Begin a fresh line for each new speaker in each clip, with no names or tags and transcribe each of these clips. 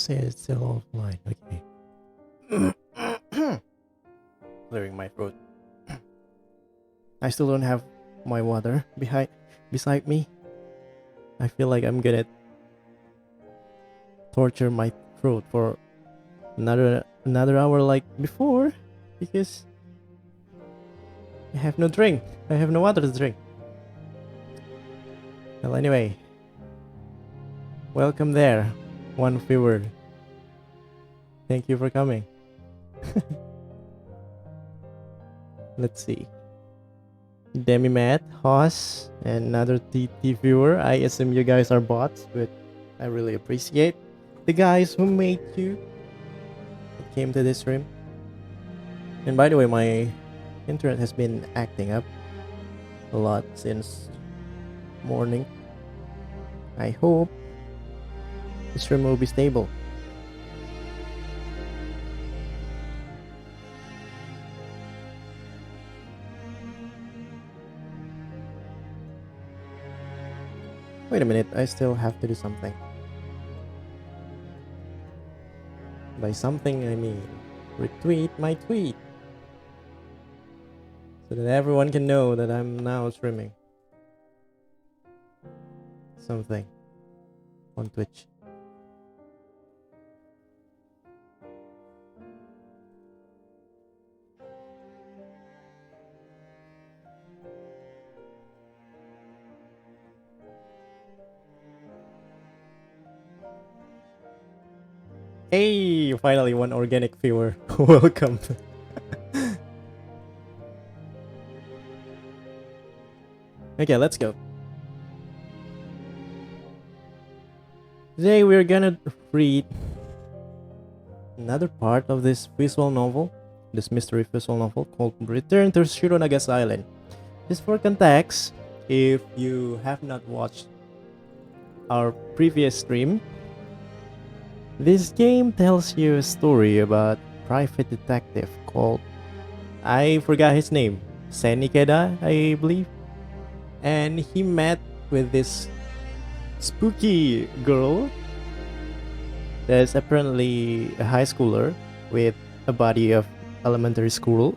say it's still offline. Okay. Clearing my throat. I still don't have my water beside me. I feel like I'm gonna torture my throat for another hour like before because I have no drink. I have no water to drink. Well, anyway, welcome there, one viewer. Thank you for coming. Let's see. Demi-Matt, Hoss, and another TT viewer. I assume you guys are bots, but I really appreciate the guys who made you came to this stream. And by the way, my internet has been acting up a lot since morning. I hope the stream will be stable. Wait a minute, I still have to do something. By something, I mean retweet my tweet. So that everyone can know that I'm now streaming something on Twitch. Hey, finally one organic viewer. Welcome. Okay, let's go. Today we're gonna read another part of this visual novel, this mystery visual novel called Return to Shironagasu Island. Just for context, if you have not watched our previous stream, this game tells you a story about a private detective called, I forgot his name, Senikeda, I believe. And he met with this spooky girl that's apparently a high schooler with a body of elementary schooler.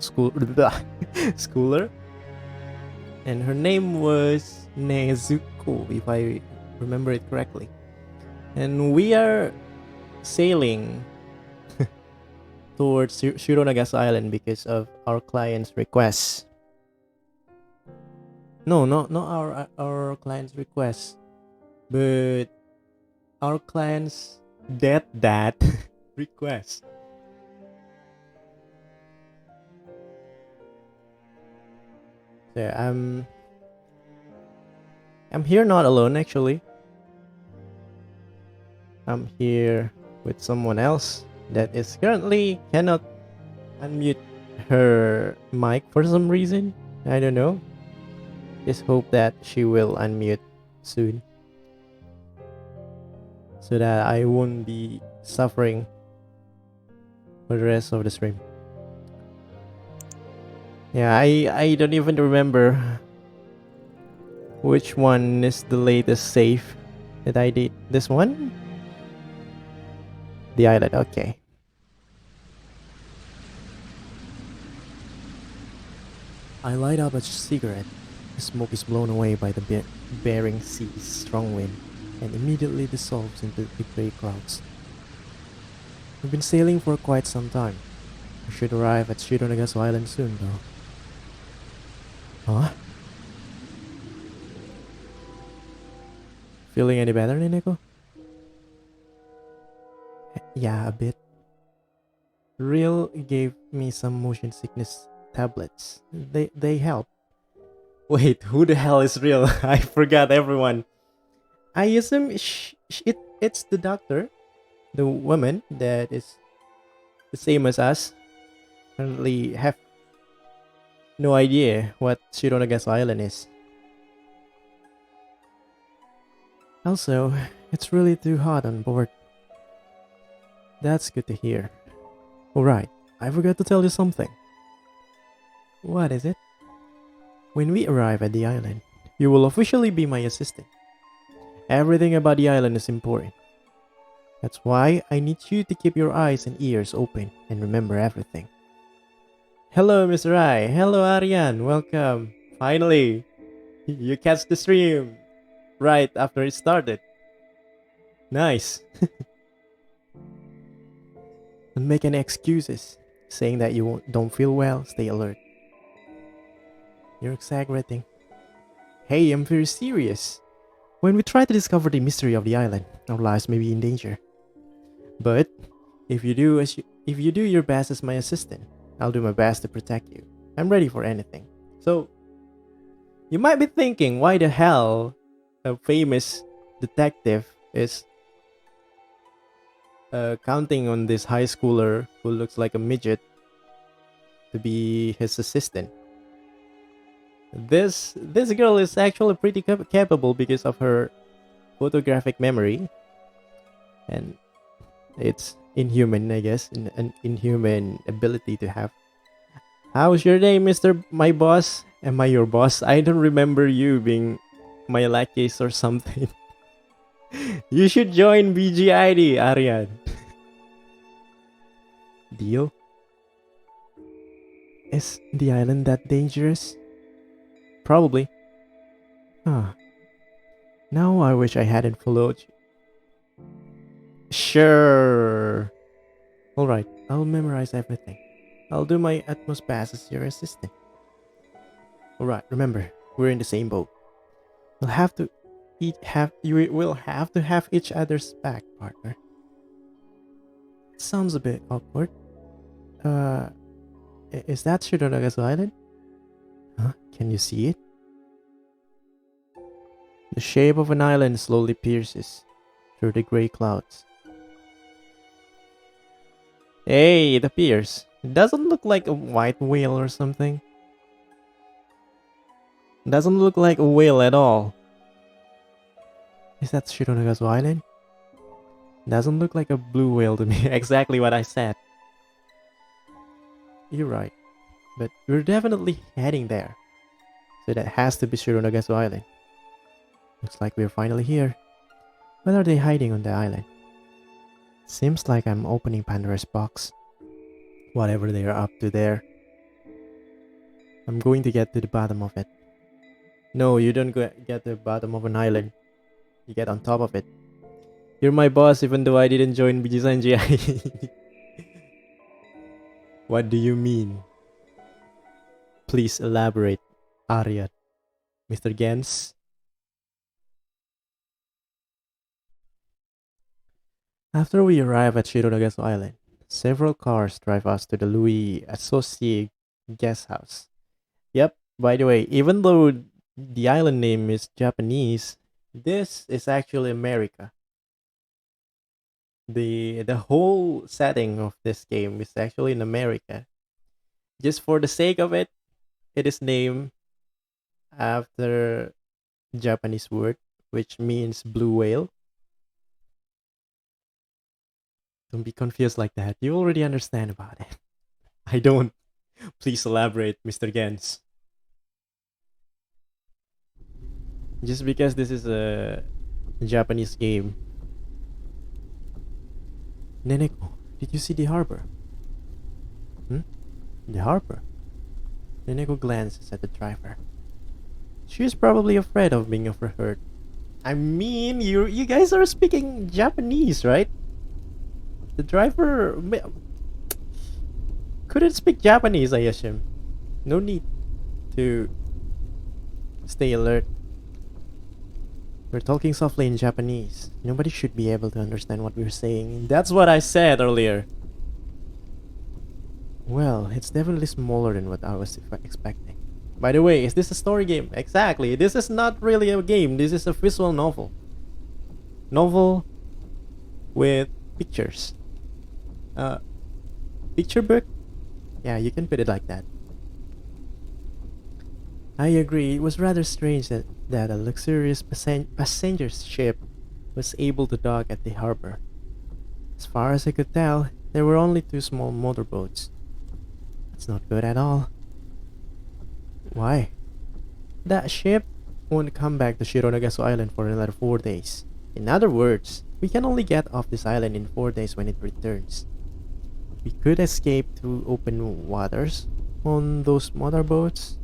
And her name was Nezuko, if I remember it correctly. And we are sailing towards Shironagasu Island because of our client's request. No, not our client's request, but our client's dad request. So I'm here not alone actually. I'm here with someone else that is currently cannot unmute her mic for some reason. I don't know. Just hope that she will unmute soon so that I won't be suffering for the rest of the stream. Yeah, I don't even remember which one is the latest save that I did. This one? The island, okay. I light up a cigarette. The smoke is blown away by the Bering Sea's strong wind and immediately dissolves into the gray clouds. We've been sailing for quite some time. We should arrive at Shironagasu Island soon, though. Huh? Feeling any better, Nineko? Yeah, a bit. Real gave me some motion sickness tablets. They help. Wait, who the hell is Real? I forgot everyone. I assume it's the doctor, the woman that is the same as us. Apparently have no idea what Shironagasu Island is. Also, it's really too hot on board. That's good to hear. Alright, I forgot to tell you something. What is it? When we arrive at the island, you will officially be my assistant. Everything about the island is important. That's why I need you to keep your eyes and ears open and remember everything. Hello, Mr. I. Hello, Aryan. Welcome. Finally, you catch the stream right after it started. Nice. Don't make any excuses. Saying that you don't feel well, stay alert. You're exaggerating. Hey, I'm very serious. When we try to discover the mystery of the island, our lives may be in danger. But if you do your best as my assistant, I'll do my best to protect you. I'm ready for anything. So, you might be thinking, why the hell a famous detective is counting on this high schooler who looks like a midget to be his assistant? This girl is actually pretty capable because of her photographic memory, and it's inhuman, I guess, an inhuman ability to have. How's your day, Mister My Boss? Am I your boss? I don't remember you being my lackeys or something. You should join BGID, Aryan. Deal? Is the island that dangerous? Probably. Ah, now I wish I hadn't followed you. Sure. Alright, I'll memorize everything. I'll do my utmost best as your assistant. Alright, remember, we're in the same boat. We'll have to you will have to have each other's back, partner. It sounds a bit awkward. Uh, is that Shironagasu Island? Huh? Can you see it? The shape of an island slowly pierces through the gray clouds. Hey, it appears. It doesn't look like a white whale or something. It doesn't look like a whale at all. Is that Shironagasu Island? It doesn't look like a blue whale to me. Exactly what I said. You're right. But we're definitely heading there. So that has to be Shironagasu Island. Looks like we're finally here. What are they hiding on the island? Seems like I'm opening Pandora's box. Whatever they are up to there. I'm going to get to the bottom of it. No, you don't get to the bottom of an island. You get on top of it. You're my boss even though I didn't join BGSNGI. What do you mean? Please elaborate, Arya. Mr. Gens? After we arrive at Shironagasu Island, several cars drive us to the Louis Associé guest house. Yep, by the way, even though the island name is Japanese, this is actually America. The whole setting of this game is actually in America. Just for the sake of it, it is named after Japanese word which means blue whale. Don't be confused like that. You already understand about it. I don't. Please elaborate, Mr. Gens. Just because this is a Japanese game. Neneko, did you see the harbor? The harbor? Neneko glances at the driver. She is probably afraid of being overheard. I mean, you guys are speaking Japanese, right? The driver couldn't speak Japanese, I assume. No need to stay alert. We're talking softly in Japanese. Nobody should be able to understand what we're saying. That's what I said earlier. Well, it's definitely smaller than what I was expecting. By the way, is this a story game? Exactly. This is not really a game. This is a visual novel. Novel with pictures. Picture book? Yeah, you can put it like that. I agree. It was rather strange that a luxurious passenger ship was able to dock at the harbor. As far as I could tell, there were only two small motorboats. That's not good at all. Why? That ship won't come back to Shironagasu Island for another 4 days. In other words, We can only get off this island in 4 days when it returns. We could escape to open waters on those motorboats.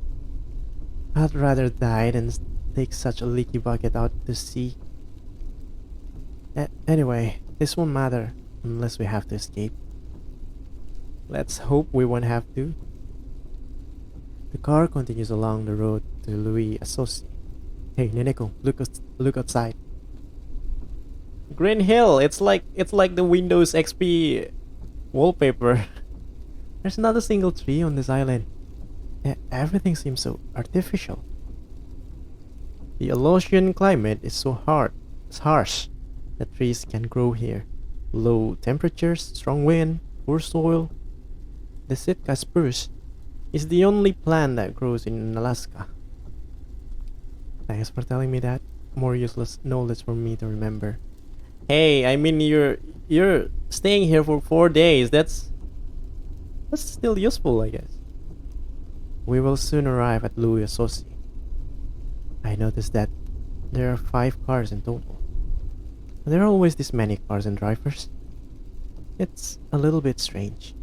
I'd rather die than take such a leaky bucket out to sea. Anyway, this won't matter unless we have to escape. Let's hope we won't have to. The car continues along the road to Louis Associé. Hey, Neneko, look outside. Green Hill, it's like the Windows XP wallpaper. There's not a single tree on this island. Everything seems so artificial. The Alotian climate is so harsh that trees can grow here. Low temperatures, strong wind, poor soil. The Sitka spruce is the only plant that grows in Alaska. Thanks for telling me that. More useless knowledge for me to remember. Hey, I mean you're staying here for 4 days. That's still useful, I guess. We will soon arrive at Louis Associé. I noticed that there are 5 cars in total. There are always this many cars and drivers. It's a little bit strange.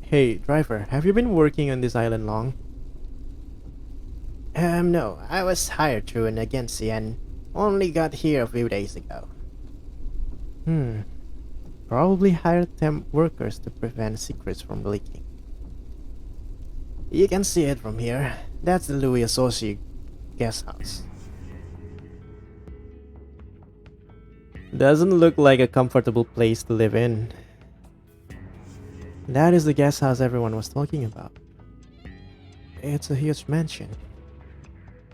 Hey, driver, have you been working on this island long?
No, I was hired through an agency and only got here a few days ago.
Probably hired temp workers to prevent secrets from leaking.
You can see it from here. That's the Louis Associé guest house.
Doesn't look like a comfortable place to live in. That is the guest house everyone was talking about. It's a huge mansion.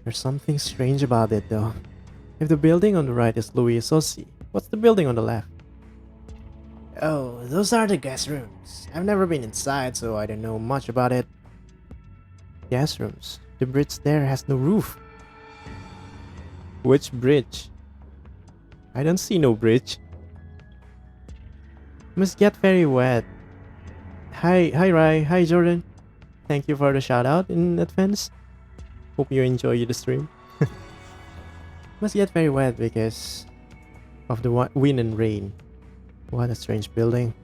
There's something strange about it though. If the building on the right is Louis Associé, what's the building on the left?
Oh, those are the guest rooms. I've never been inside, so I don't know much about it.
Guest rooms. The bridge there has no roof. Which bridge? I don't see no bridge. Must get very wet. Hi Rai, hi Jordan. Thank you for the shout out in advance. Hope you enjoy the stream. Must get very wet because of the wind and rain. What a strange building.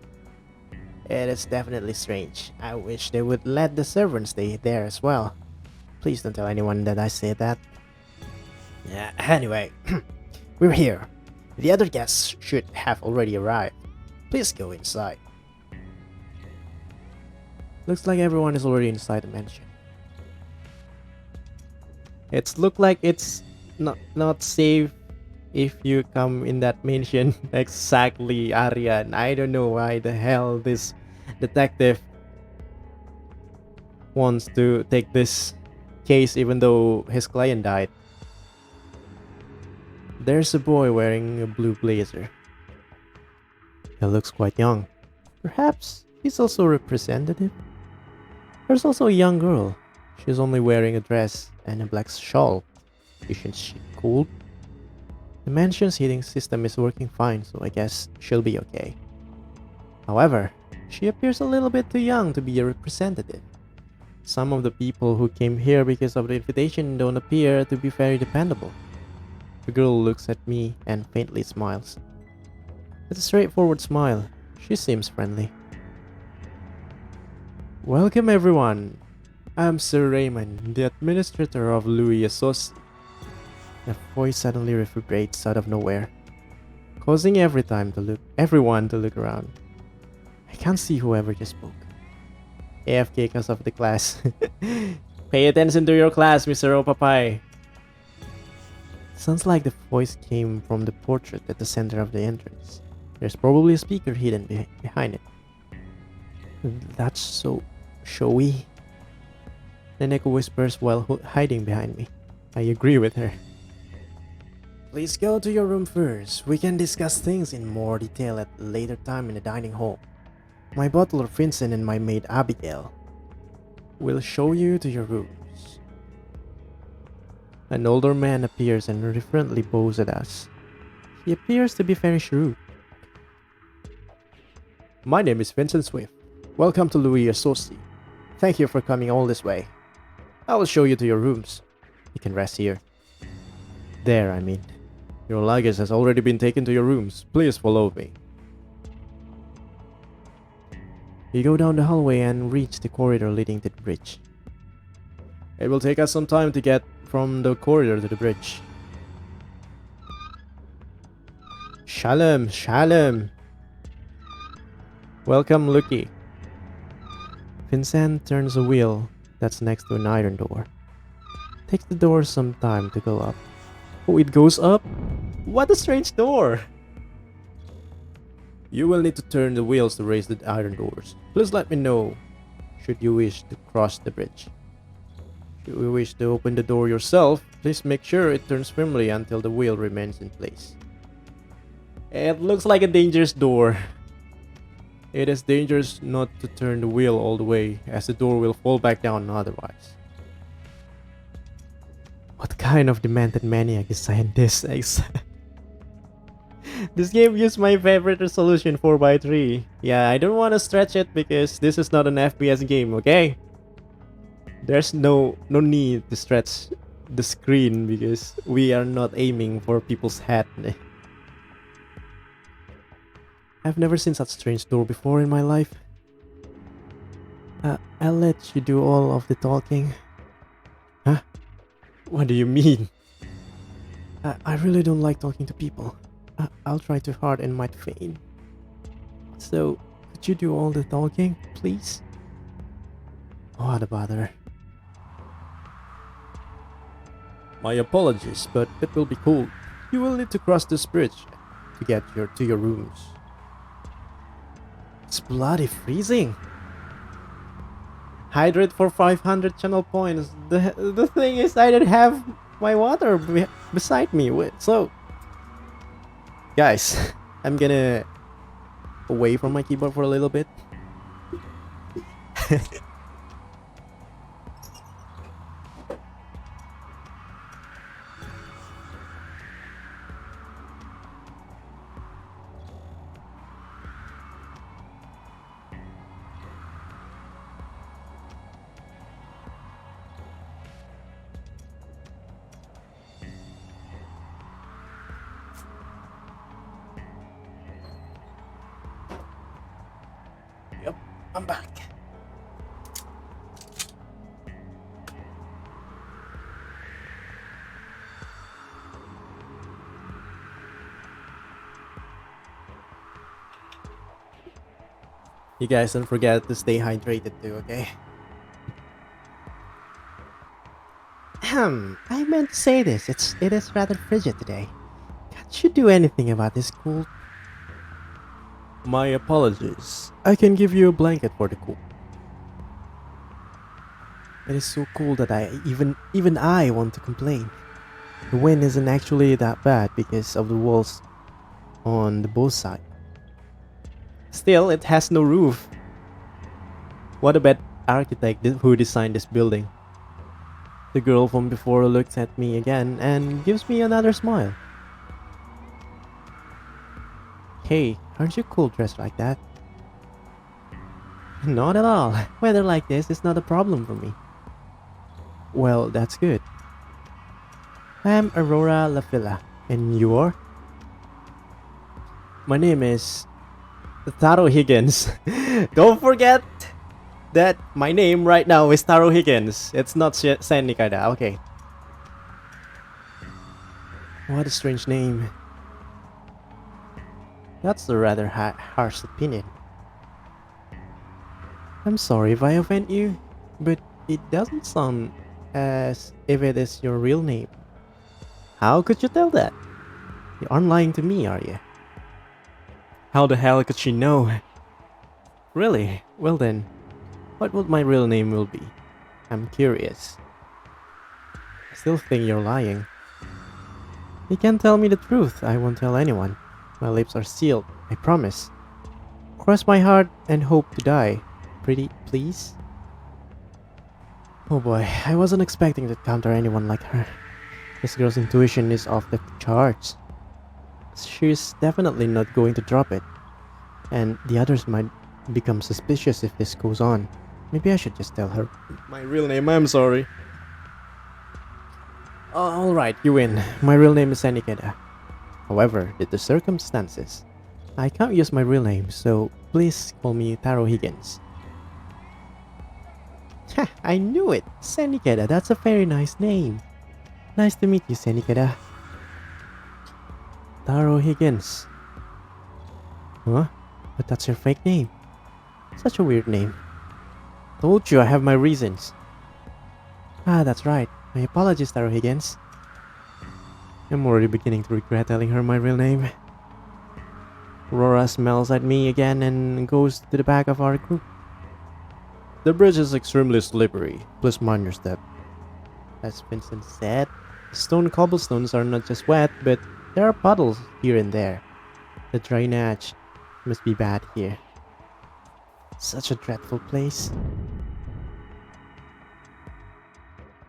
It is definitely strange. I wish they would let the servants stay there as well. Please don't tell anyone that I said that. Yeah, anyway, we're here. The other guests should have already arrived. Please go inside.
Looks like everyone is already inside the mansion. Look like it's not safe if you come in that mansion. Exactly, Aryan. I don't know why the hell this detective wants to take this case even though his client died. There's a boy wearing a blue blazer. He looks quite young. Perhaps he's also a representative. There's also a young girl. She's only wearing a dress and a black shawl. Isn't she cool? The mansion's heating system is working fine, so I guess she'll be okay. However, she appears a little bit too young to be a representative. Some of the people who came here because of the invitation don't appear to be very dependable. The girl looks at me and faintly smiles. It's a straightforward smile. She seems friendly. Welcome everyone. I'm Sir Raymond, the administrator of Louis Associé. The voice suddenly reverberates out of nowhere, causing everyone to look around. I can't see whoever just spoke. AFK because of the class. Pay attention to your class, Mr. Opapai. Sounds like the voice came from the portrait at the center of the entrance. There's probably a speaker hidden behind it. That's so showy. Neneko whispers while hiding behind me. I agree with her.
Please go to your room first. We can discuss things in more detail at a later time in the dining hall. My butler Vincent and my maid Abigail
will show you to your rooms. An older man appears and reverently bows at us. He appears to be very shrewd. My name is Vincent Swift. Welcome to Louis Associé. Thank you for coming all this way. I will show you to your rooms. You can rest here. There, I mean. Your luggage has already been taken to your rooms. Please follow me. You go down the hallway and reach the corridor leading to the bridge. It will take us some time to get from the corridor to the bridge. Shalom, Shalom. Welcome, Lucky. Vincent turns a wheel that's next to an iron door. Takes the door some time to go up. Oh, it goes up? What a strange door! You will need to turn the wheels to raise the iron doors. Please let me know should you wish to cross the bridge. Should you wish to open the door yourself, please make sure it turns firmly until the wheel remains in place. It looks like a dangerous door. It is dangerous not to turn the wheel all the way, as the door will fall back down otherwise. What kind of demented maniac designed this? This game used my favorite resolution 4:3. Yeah, I don't want to stretch it because this is not an FPS game, okay? There's no need to stretch the screen because we are not aiming for people's head. I've never seen such a strange door before in my life. I'll let you do all of the talking. Huh? What do you mean? I really don't like talking to people. I'll try too hard and might faint. So, could you do all the talking, please? What a bother. My apologies, but it will be cold. You will need to cross this bridge to get to your rooms. It's bloody freezing. Hydrate for 500 channel points. The thing is, I didn't have my water beside me. So, guys, I'm gonna away from my keyboard for a little bit. Yep, I'm back. You guys don't forget to stay hydrated too, okay? I meant to say this. It is rather frigid today. Can't you do anything about this cold? My apologies. I can give you a blanket for the cold. It is so cold that even I want to complain. The wind isn't actually that bad because of the walls on the both sides. Still, it has no roof. What a bad architect who designed this building. The girl from before looks at me again and gives me another smile. Hey, aren't you cool dressed like that? Not at all. Weather like this is not a problem for me. Well, that's good. I'm Aurora Lafilla, and you are? My name is Taro Higgins. Don't forget that my name right now is Taro Higgins. It's not San Nikada. Okay. What a strange name. That's a rather harsh opinion. I'm sorry if I offend you, but it doesn't sound as if it is your real name. How could you tell that? You aren't lying to me, are you? How the hell could she know? Really? Well then, what would my real name will be? I'm curious. I still think you're lying. You can't tell me the truth. I won't tell anyone. My lips are sealed, I promise. Cross my heart and hope to die. Pretty, please? Oh boy, I wasn't expecting to encounter anyone like her. This girl's intuition is off the charts. She's definitely not going to drop it. And the others might become suspicious if this goes on. Maybe I should just tell her my real name. I'm sorry. Alright, you win. My real name is Sanikeda.
However, due to circumstances, I can't use my real name, so please call me Taro Higgins. Ha! I knew it! Senikeda, that's a very nice name. Nice to meet you, Senikeda. Taro Higgins. Huh? But that's your fake name. Such a weird name. Told you I have my reasons. Ah, that's right. My apologies, Taro Higgins. I'm already beginning to regret telling her my real name. Aurora smells at me again and goes to the back of our group. The bridge is extremely slippery. Please mind your step. As Vincent said, stone cobblestones are not just wet, but there are puddles here and there. The drainage must be bad here. Such a dreadful place.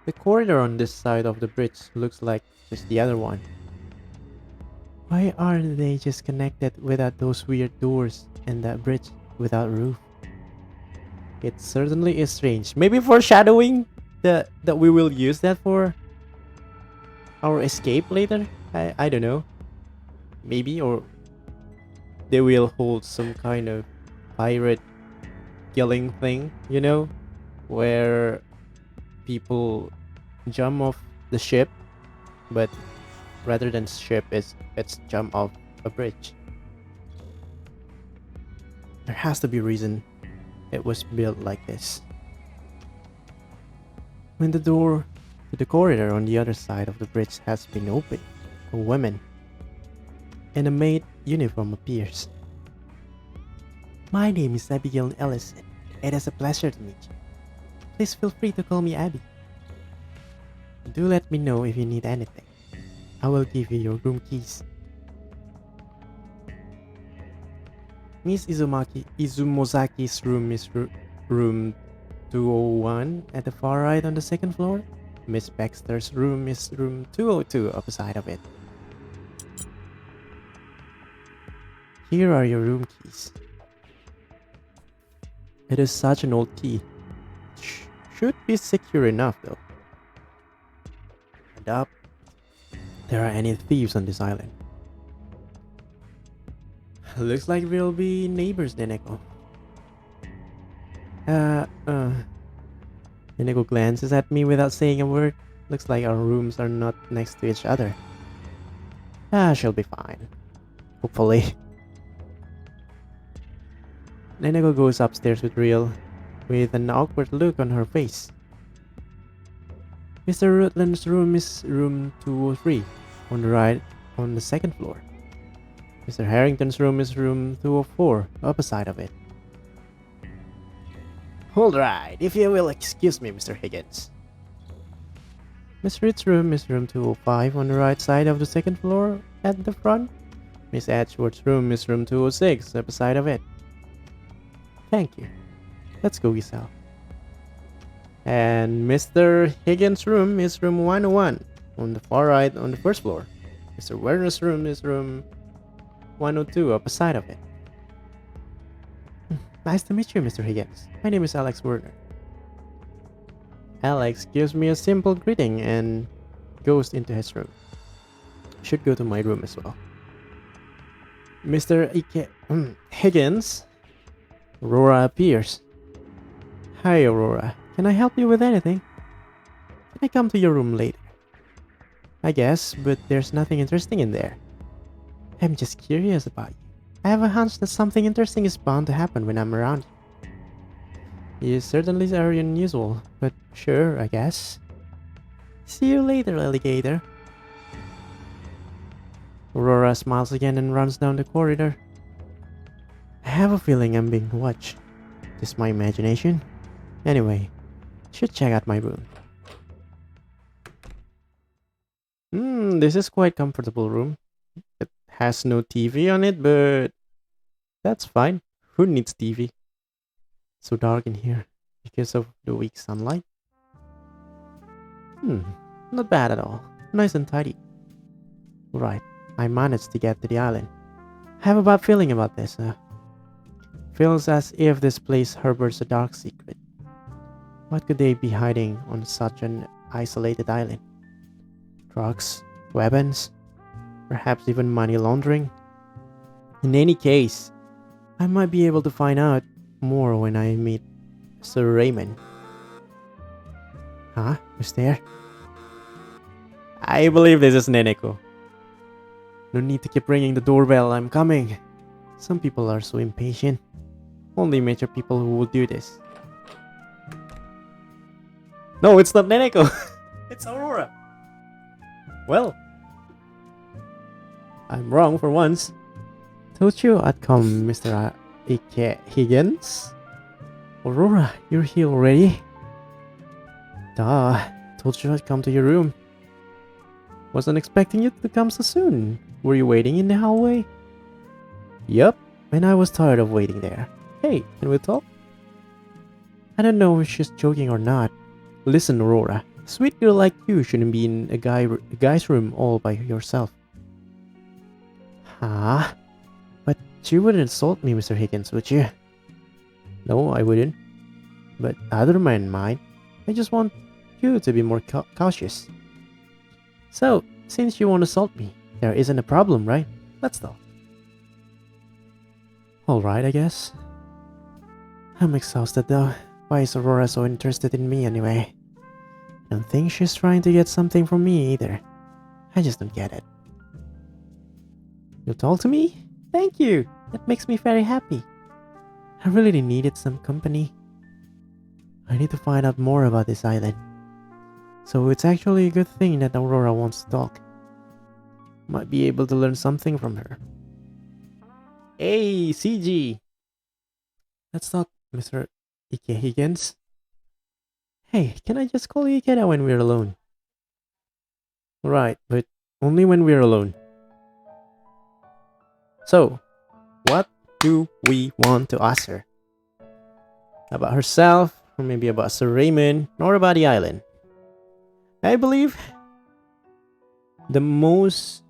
The corridor on this side of the bridge looks like just the other one. Why are they just connected without those weird doors and that bridge without roof? It certainly is strange. Maybe foreshadowing that we will use that for our escape later? I don't know. Maybe, or they will hold some kind of pirate killing thing, you know? Where people jump off the ship, but rather than ship, it's jump off a bridge. There has to be a reason it was built like this. When the door to the corridor on the other side of the bridge has been opened, a woman in a maid uniform appears. My name is Abigail Ellison. It is a pleasure to meet you. Please feel free to call me Abby. Do let me know if you need anything. I will give you your room keys. Miss Izumozaki's room is room 201 at the far right on the second floor. Miss Baxter's room is room 202 opposite of it. Here are your room keys. It is such an old key. Should be secure enough though. And up. There are any thieves on this island. Looks like we'll be neighbors then, Echo. Echo glances at me without saying a word. Looks like our rooms are not next to each other. She'll be fine. Hopefully. Neneko goes upstairs with an awkward look on her face. Mr. Rutland's room is room 203, on the right, on the second floor. Mr. Harrington's room is room 204, opposite of it. Alright, if you will excuse me, Mr. Higgins. Miss Reed's room is room 205 on the right side of the second floor at the front. Miss Edgeworth's room is room 206, opposite of it. Thank you. Let's go, Giselle. And Mr. Higgins' room is room 101 on the far right on the first floor. Mr. Werner's room is room 102 opposite of it. Nice to meet you, Mr. Higgins. My name is Alex Werner. Alex gives me a simple greeting and goes into his room. Should go to my room as well. Mr. Higgins. Aurora appears. Hi, Aurora. Can I help you with anything? Can I come to your room later? I guess, but there's nothing interesting in there. I'm just curious about you. I have a hunch that something interesting is bound to happen when I'm around you. You certainly are unusual, but sure, I guess. See you later, alligator. Aurora smiles again and runs down the corridor. I have a feeling I'm being watched. Just my imagination? Anyway, should check out my room. This is quite comfortable room. It has no TV on it, but that's fine. Who needs TV? So dark in here because of the weak sunlight. Not bad at all. Nice and tidy. Right, I managed to get to the island. I have a bad feeling about this. Feels as if this place harbors a dark secret. What could they be hiding on such an isolated island? Drugs? Weapons? perhaps even money laundering. In any case, I might be able to find out more when I meet Sir Raymond. Huh? Who's there? I believe this is Neneko. No need to keep ringing the doorbell, I'm coming. Some people are so impatient. Only mature people who will do this. No, it's not Neneko. It's Aurora. Well, I'm wrong for once. Told you I'd come, Mr. Higgins. Aurora, you're here already? Duh, told you I'd come to your room. Wasn't expecting you to come so soon. Were you waiting in the hallway? Yup, and I was tired of waiting there. Hey, can we talk? I don't know if she's joking or not. Listen, Aurora, a sweet girl like you shouldn't be in a guy's room all by yourself. Huh? But you wouldn't insult me, Mr. Higgins, would you? No, I wouldn't. But other men might. I just want you to be more cautious. So, since you won't assault me, there isn't a problem, right? Let's talk. Alright, I guess. I'm exhausted though. Why is Aurora so interested in me anyway? I don't think she's trying to get something from me either. I just don't get it. You talk to me? Thank you! That makes me very happy. I really needed some company. I need to find out more about this island. So it's actually a good thing that Aurora wants to talk. Might be able to learn something from her. Hey, CG! Let's talk, Mr. Ike Higgins. Hey, can I just call you Ikeda when we're alone? Right, but only when we're alone. So, what do we want to ask her? About herself, or maybe about Sir Raymond, or about the island? I believe the most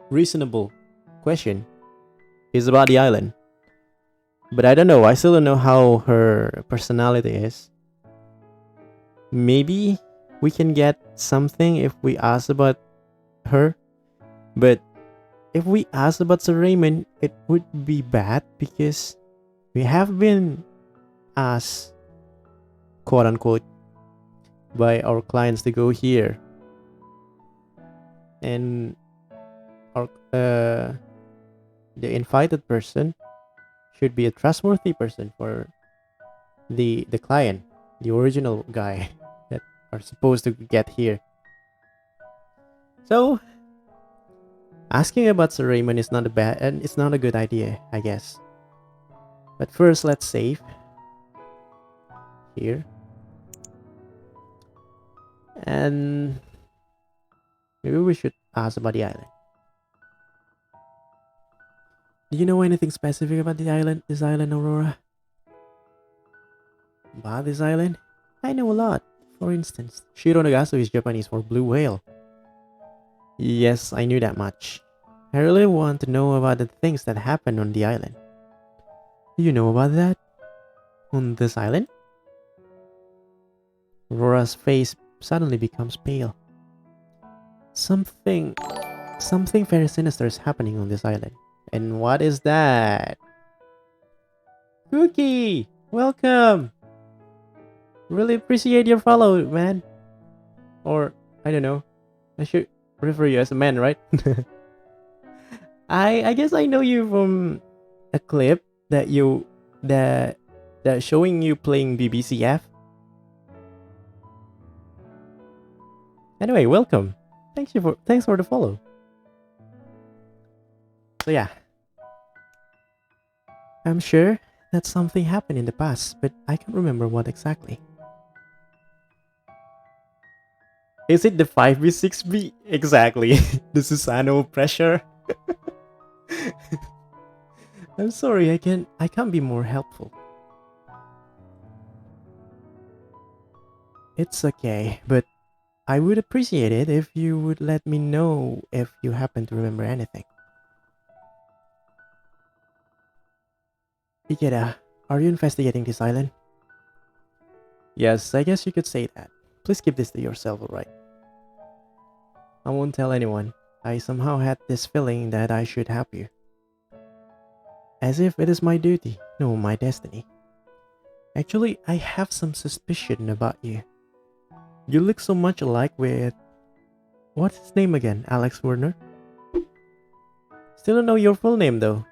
reasonable question is about the island. But I don't know, I still don't know how her personality is. Maybe we can get something if we ask about her. But if we ask about Sir Raymond, it would be bad because we have been asked, quote unquote, by our clients to go here. And our the invited person should be a trustworthy person for the client, the original guy that are supposed to get here. So asking about Sir Raymond is not a bad and it's not a good idea, I guess. But first, let's save here. And maybe we should ask about the island. Do you know anything specific about the island, this island, Aurora? About this island? I know a lot. For instance, Shironagasu is Japanese for blue whale. Yes, I knew that much. I really want to know about the things that happen on the island. Do you know about that? On this island? Aurora's face suddenly becomes pale. Something very sinister is happening on this island. And what is that? Cookie! Welcome! Really appreciate your follow, man. Or, I don't know. I should refer you as a man, right? I guess I know you from a clip that showing you playing BBCF. Anyway, welcome. Thanks for the follow. So yeah, I'm sure that something happened in the past, but I can't remember what exactly. Is it the 5v6b? Exactly. The Susano pressure. I'm sorry, I can't be more helpful. It's okay, but I would appreciate it if you would let me know if you happen to remember anything. Ikeda, are you investigating this island? Yes, I guess you could say that. Please keep this to yourself, alright?
I won't tell anyone. I somehow had this feeling that I should help you. As if it is my duty, no, my destiny. Actually, I have some suspicion about you. You look so much alike with... What's his name again? Alex Werner? Still don't know your full name though.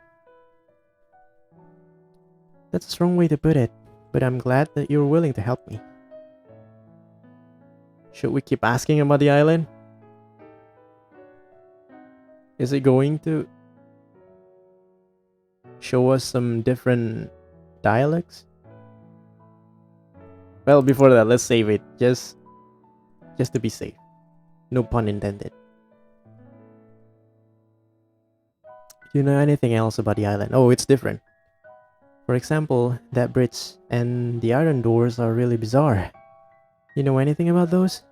That's a strong way to put it, but I'm glad that you're willing to help me. Should we keep asking about the island? Is it going to show us some different dialects? Well, before that, let's save it. Just to be safe. No pun intended. Do you know anything else about the island? Oh, it's different. For example, that bridge and the iron doors are really bizarre. You know anything about those?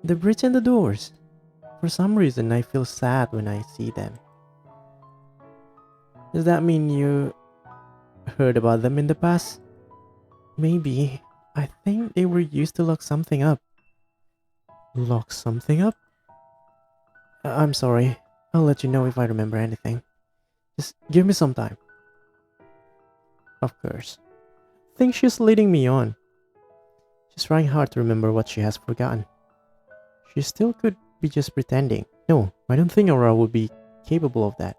The bridge and the doors. For some reason, I feel sad when I see them. Does that mean you heard about them in the past? Maybe. I think they were used to lock something up. Lock something up? I'm sorry. I'll let you know if I remember anything. Just give me some time. Of course. I think she's leading me on. She's trying hard to remember what she has forgotten. She still could be just pretending. No, I don't think Aurora would be capable of that.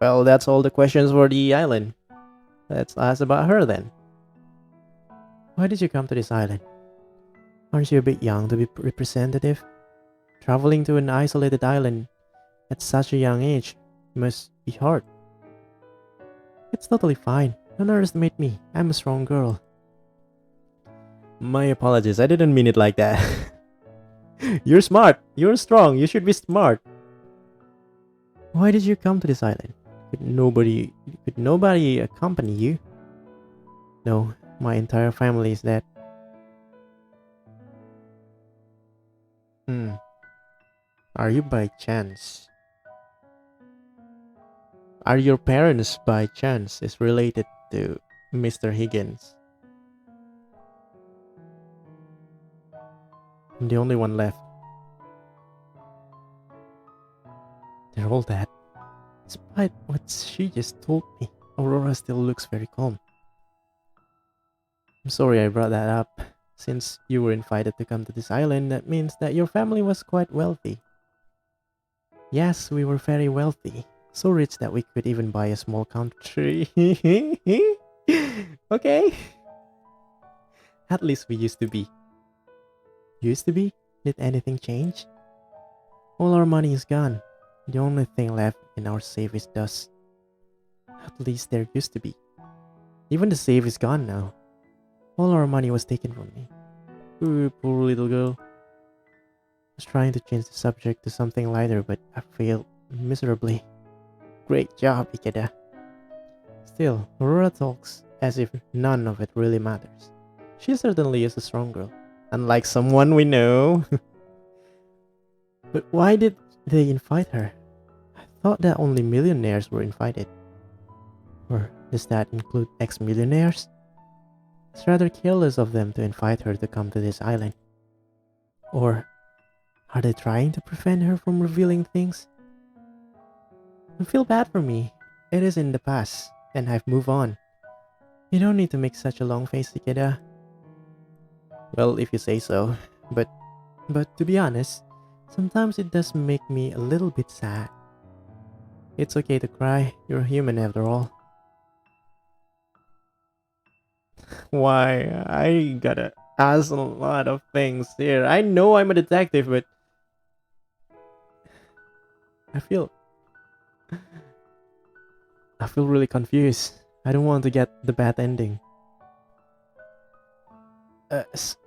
Well, that's all the questions for the island. Let's ask about her then. Why did you come to this island? Aren't you a bit young to be representative? Traveling to an isolated island at such a young age must be hard. It's totally fine. Don't underestimate me. I'm a strong girl. My apologies. I didn't mean it like that. You're smart. You're strong. You should be smart. Why did you come to this island? Could nobody accompany you? No, my entire family is dead. Are you by chance? Are your parents by chance is related to Mr. Higgins? I'm the only one left. They're all dead. Despite what she just told me, Aurora still looks very calm. I'm sorry I brought that up. Since you were invited to come to this island, that means that your family was quite wealthy. Yes, we were very wealthy. So rich that we could even buy a small country. Okay. At least we used to be. Used to be? Did anything change? All our money is gone. The only thing left in our safe is dust. At least there used to be. Even the safe is gone now. All our money was taken from me. Ooh, poor little girl. I was trying to change the subject to something lighter, but I failed miserably. Great job, Ikeda. Still, Aurora talks as if none of it really matters. She certainly is a strong girl, unlike someone we know. But why did they invite her? I thought that only millionaires were invited. Or does that include ex-millionaires? It's rather careless of them to invite her to come to this island. Or are they trying to prevent her from revealing things? Don't feel bad for me. It is in the past, and I've moved on. You don't need to make such a long face, Ikeda. Well, if you say so. But to be honest, sometimes it does make me a little bit sad. It's okay to cry. You're human after all. Why? I gotta ask a lot of things here. I know I'm a detective, but I feel really confused. I don't want to get the bad ending.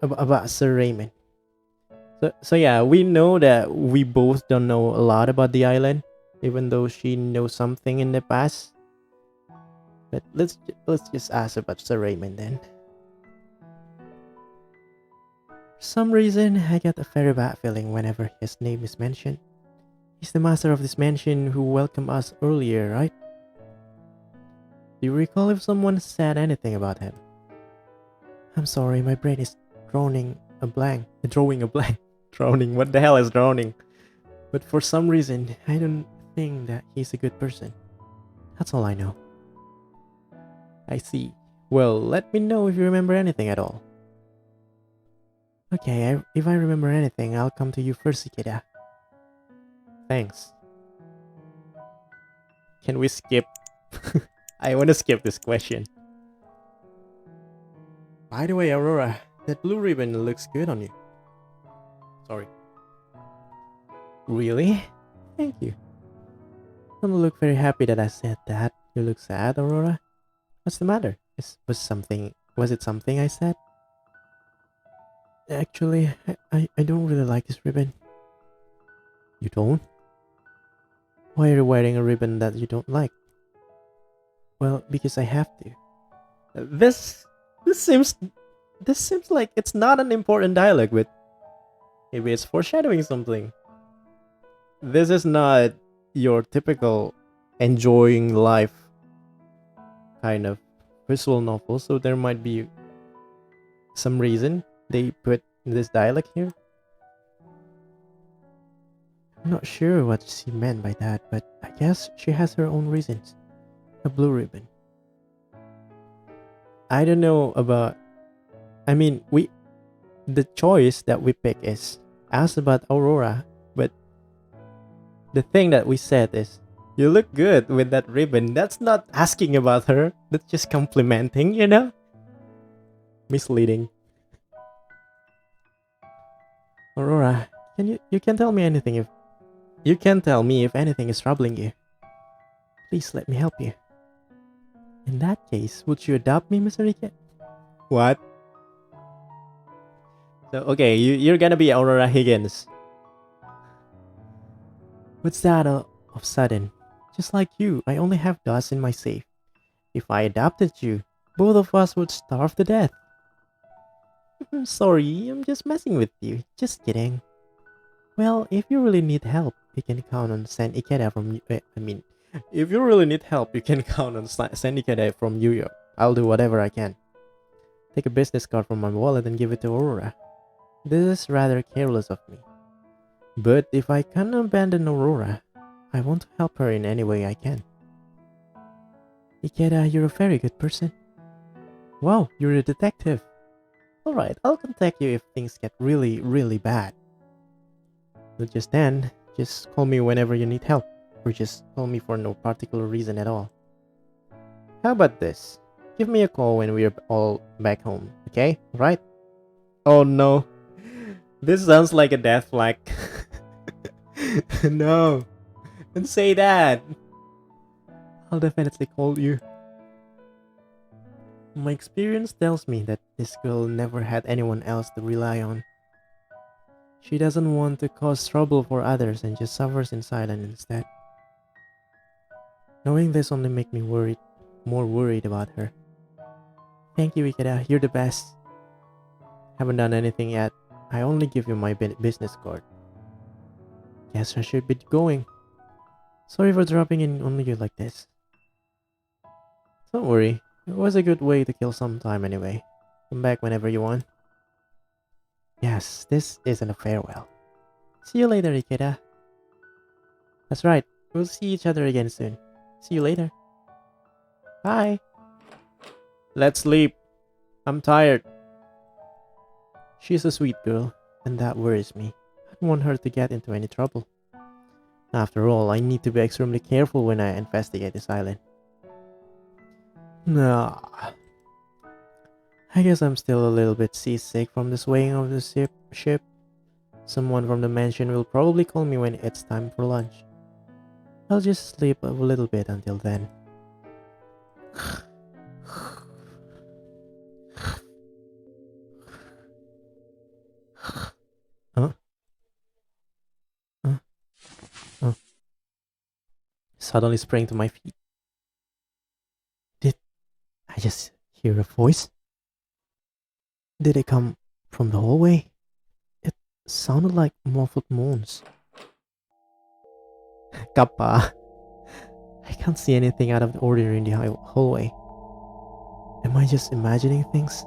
About Sir Raymond. So yeah, we know that we both don't know a lot about the island, even though she knows something in the past. But let's just ask about Sir Raymond then. For some reason, I get a very bad feeling whenever his name is mentioned. He's the master of this mansion who welcomed us earlier, right? Do you recall if someone said anything about him? I'm sorry, my brain is droning
a blank.
Drawing a blank. Drowning. What the hell is drowning? But for some reason, I don't think that he's a good person. That's all I know. I see. Well, let me know if you remember anything at all.
Okay, if I remember anything, I'll come to you first, Ikeda.
Thanks. Can we skip? I want to skip this question. By the way, Aurora, that blue ribbon looks good on you. Sorry. Really? Thank you.
Don't look very happy that I said that. You look sad, Aurora. What's the matter? Was it something I said? Actually, I don't really like this ribbon.
You don't?
Why are you wearing a ribbon that you don't like? Well, because I have to.
This seems like it's not an important dialogue, but maybe it's foreshadowing something. This is not your typical enjoying life kind of visual novel, so there might be some reason they put this dialogue here.
I'm not sure what she meant by that, but I guess she has her own reasons. A blue ribbon.
I don't know about. I mean, the choice that we pick is asked about Aurora, but the thing that we said is, you look good with that ribbon. That's not asking about her. That's just complimenting, you know? Misleading.
Aurora, you can tell me anything if you can tell me if anything is troubling you. Please let me help you. In that case, would you adopt me, Mr. Ike?
What? So okay, you're gonna be Aurora Higgins.
What's that of sudden? Just like you, I only have dust in my safe. If I adopted you, both of us would starve to death. Sorry, I'm just messing with you. Just kidding. Well, if you really need help, you can count on San Ikeda from
if you really need help, you can count on San Ikeda from New York. I'll do whatever I can.
Take a business card from my wallet and give it to Aurora. This is rather careless of me. But if I can't abandon Aurora, I want to help her in any way I can. Ikeda, you're a very good person. Wow, you're a detective. Alright, I'll contact you if things get really, really bad. But just then, just call me whenever you need help. Or just call me for no particular reason at all.
How about this? Give me a call when we're all back home, okay? Right? Oh no. This sounds like a death flag. No. Don't say that.
I'll definitely call you. My experience tells me that this girl never had anyone else to rely on. She doesn't want to cause trouble for others and just suffers in silence instead. Knowing this only makes me more worried about her. Thank you, Ikeda. You're the best. Haven't done anything yet. I only give you my business card. Guess I should be going. Sorry for dropping in on you like this. Don't worry. It was a good way to kill some time anyway. Come back whenever you want. Yes, this isn't a farewell. See you later, Ikeda. That's right. We'll see each other again soon. See you later. Bye.
Let's sleep. I'm tired.
She's a sweet girl, and that worries me. I don't want her to get into any trouble. After all, I need to be extremely careful when I investigate this island. Nah. I guess I'm still a little bit seasick from the swaying of the ship. Someone from the mansion will probably call me when it's time for lunch. I'll just sleep a little bit until then. Suddenly sprang to my feet. Did I just hear a voice? Did it come from the hallway? It sounded like muffled moans. Kappa. I can't see anything out of the ordinary in the hallway. Am I just imagining things?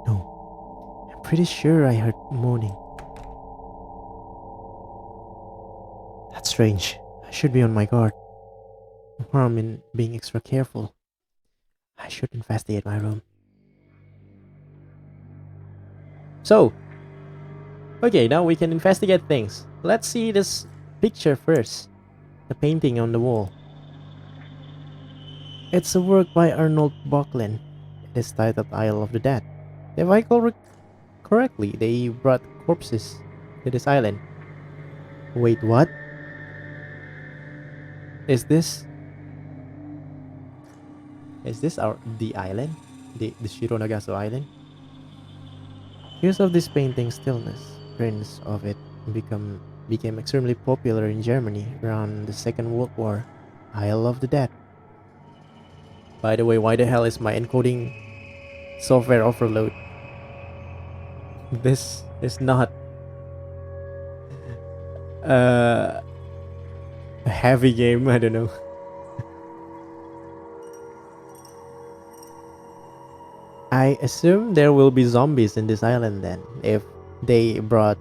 No. I'm pretty sure I heard moaning. That's strange. I should be on my guard. No harm in being extra careful. I should investigate my room.
So, okay, now we can investigate things. Let's see this picture first. The painting on the wall.
It's a work by Arnold Böcklin. It is titled Isle of the Dead.
If I recall correctly, they brought corpses to this island.
Wait, what?
Is this the island? The Shironagasu island?
Because of this painting's stillness, prints of it became extremely popular in Germany around the Second World War. Isle of the Dead.
By the way, why the hell is my encoding software overload? This is not a heavy game, I don't know. I assume there will be zombies in this island then, if they brought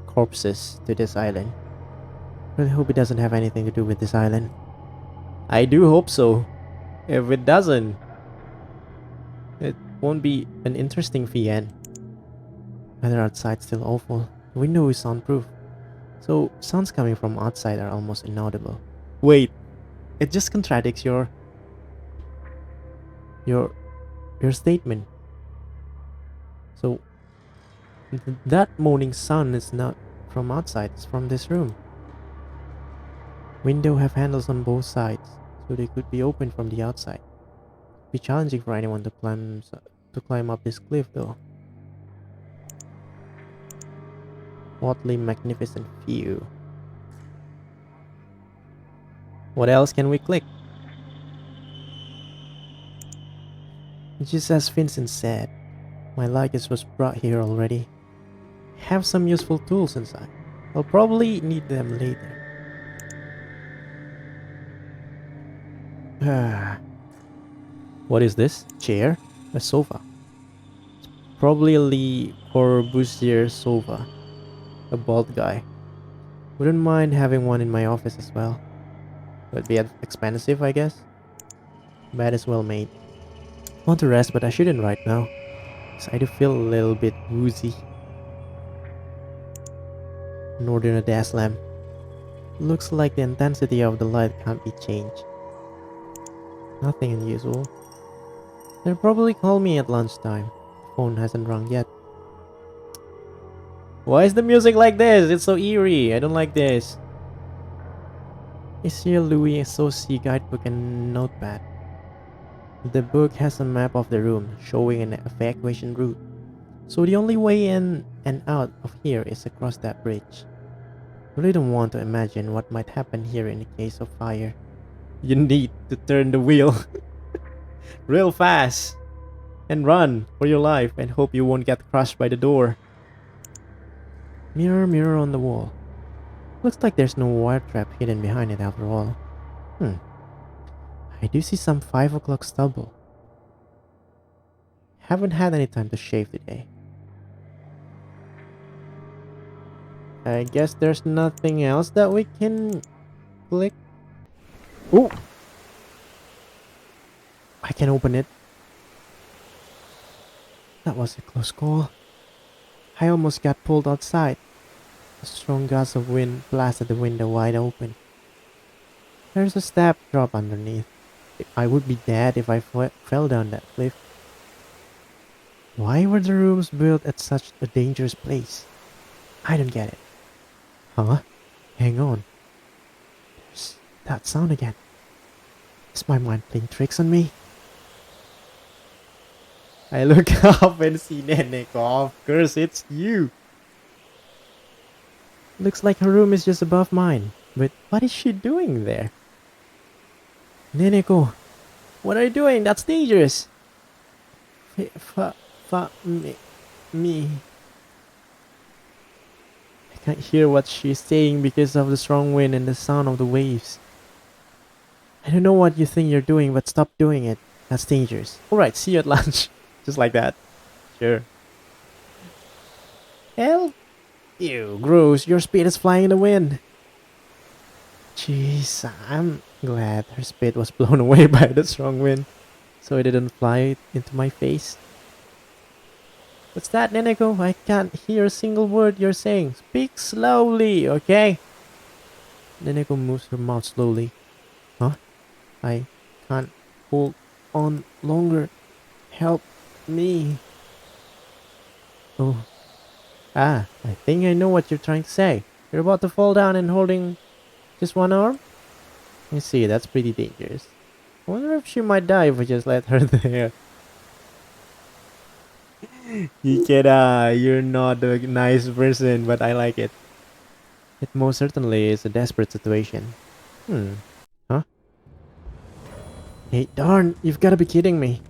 corpses to this island.
Really hope it doesn't have anything to do with this island.
I do hope so. If it doesn't, it won't be an interesting VN.
Weather outside still awful. The window is soundproof, so sounds coming from outside are almost inaudible.
Wait, it just contradicts your statement. So that moaning sound is not from outside, it's from this room.
Window have handles on both sides, so they could be opened from the outside. It'd be challenging for anyone to climb up this cliff though.
Oddly magnificent view. What else can we click?
Just as Vincent said, my luggage was brought here already.
Have some useful tools inside. I'll probably need them later. What is this?
Chair?
A sofa. It's probably a Le Corbusier sofa. A bald guy.
Wouldn't mind having one in my office as well.
Would be expensive, I guess.
Bed is well made. Want to rest, but I shouldn't right now, because I do feel a little bit woozy. Northern a dash lamp. Looks like the intensity of the light can't be changed. Nothing unusual. They'll probably call me at lunchtime. Phone hasn't rung yet.
Why is the music like this? It's so eerie. I don't like this.
Is here Louis SOC guidebook and notepad. The book has a map of the room showing an evacuation route. So the only way in and out of here is across that bridge. I really don't want to imagine what might happen here in the case of fire.
You need to turn the wheel real fast and run for your life and hope you won't get crushed by the door.
Mirror, mirror on the wall. Looks like there's no wire trap hidden behind it after all. I do see some 5 o'clock stubble. Haven't had any time to shave today.
I guess there's nothing else that we can click.
Oh! I can open it. That was a close call. I almost got pulled outside. A strong gust of wind blasted the window wide open. There's a step drop underneath. I would be dead if I fell down that cliff. Why were the rooms built at such a dangerous place? I don't get it. Huh? Hang on. There's that sound again. Is my mind playing tricks on me?
I look up and see Neneko. Of course, it's you.
Looks like her room is just above mine.
But what is she doing there?
Neneko,
what are you doing? That's dangerous.
Me.
I can't hear what she's saying because of the strong wind and the sound of the waves.
I don't know what you think you're doing, but stop doing it. That's dangerous.
Alright, see you at lunch. Just like that. Sure.
Help! Ew, gross. Your speed is flying in the wind. Jeez, I'm glad her speed was blown away by the strong wind, so it didn't fly into my face. What's that, Neneko? I can't hear a single word you're saying. Speak slowly, okay? Neneko moves her mouth slowly. Huh? I can't hold on longer. Help me. Oh. Ah, I think I know what you're trying to say. You're about to fall down and holding just one arm? I see, that's pretty dangerous. I wonder if she might die if we just let her there. You're not a nice person, but I like it. It most certainly is a desperate situation. Huh? Hey, darn, you've gotta be kidding me.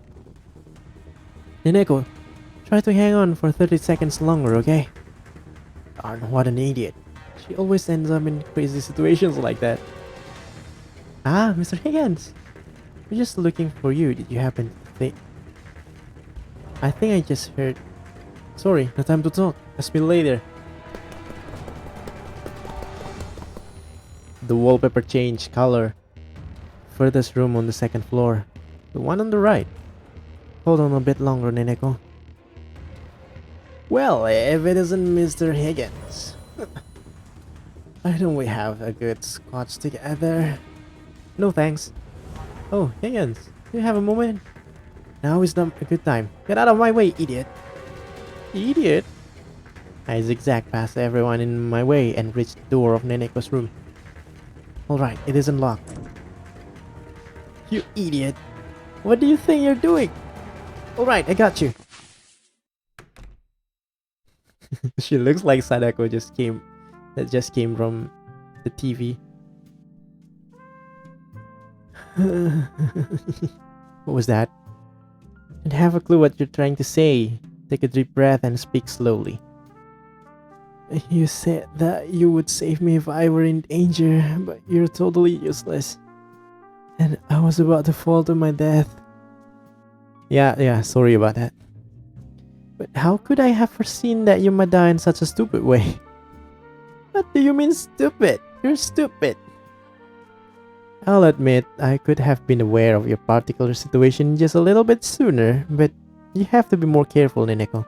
Neneko, try to hang on for 30 seconds longer, okay? Darn, what an idiot. She always ends up in crazy situations like that. Ah, Mr. Higgins! We're just looking for you. Did you happen to think... I think I just heard... Sorry, no time to talk. I'll speak later. The wallpaper changed color. Furthest room on the second floor. The one on the right. Hold on a bit longer, Neneko. Well, if it isn't Mr. Higgins. Why don't we have a good scotch together? No thanks. Oh, Higgins, do you have a moment? Now is not a good time. Get out of my way, idiot. Idiot? I zigzag past everyone in my way and reach the door of Neneko's room. Alright, it isn't locked. You idiot. What do you think you're doing? Alright, I got you. She looks like Sadako just came from the TV. What was that? I don't have a clue what you're trying to say. Take a deep breath and speak slowly. You said that you would save me if I were in danger, but you're totally useless. And I was about to fall to my death. Yeah, sorry about that. But how could I have foreseen that you might die in such a stupid way? What do you mean stupid? You're stupid. I'll admit, I could have been aware of your particular situation just a little bit sooner, but you have to be more careful, Neneko.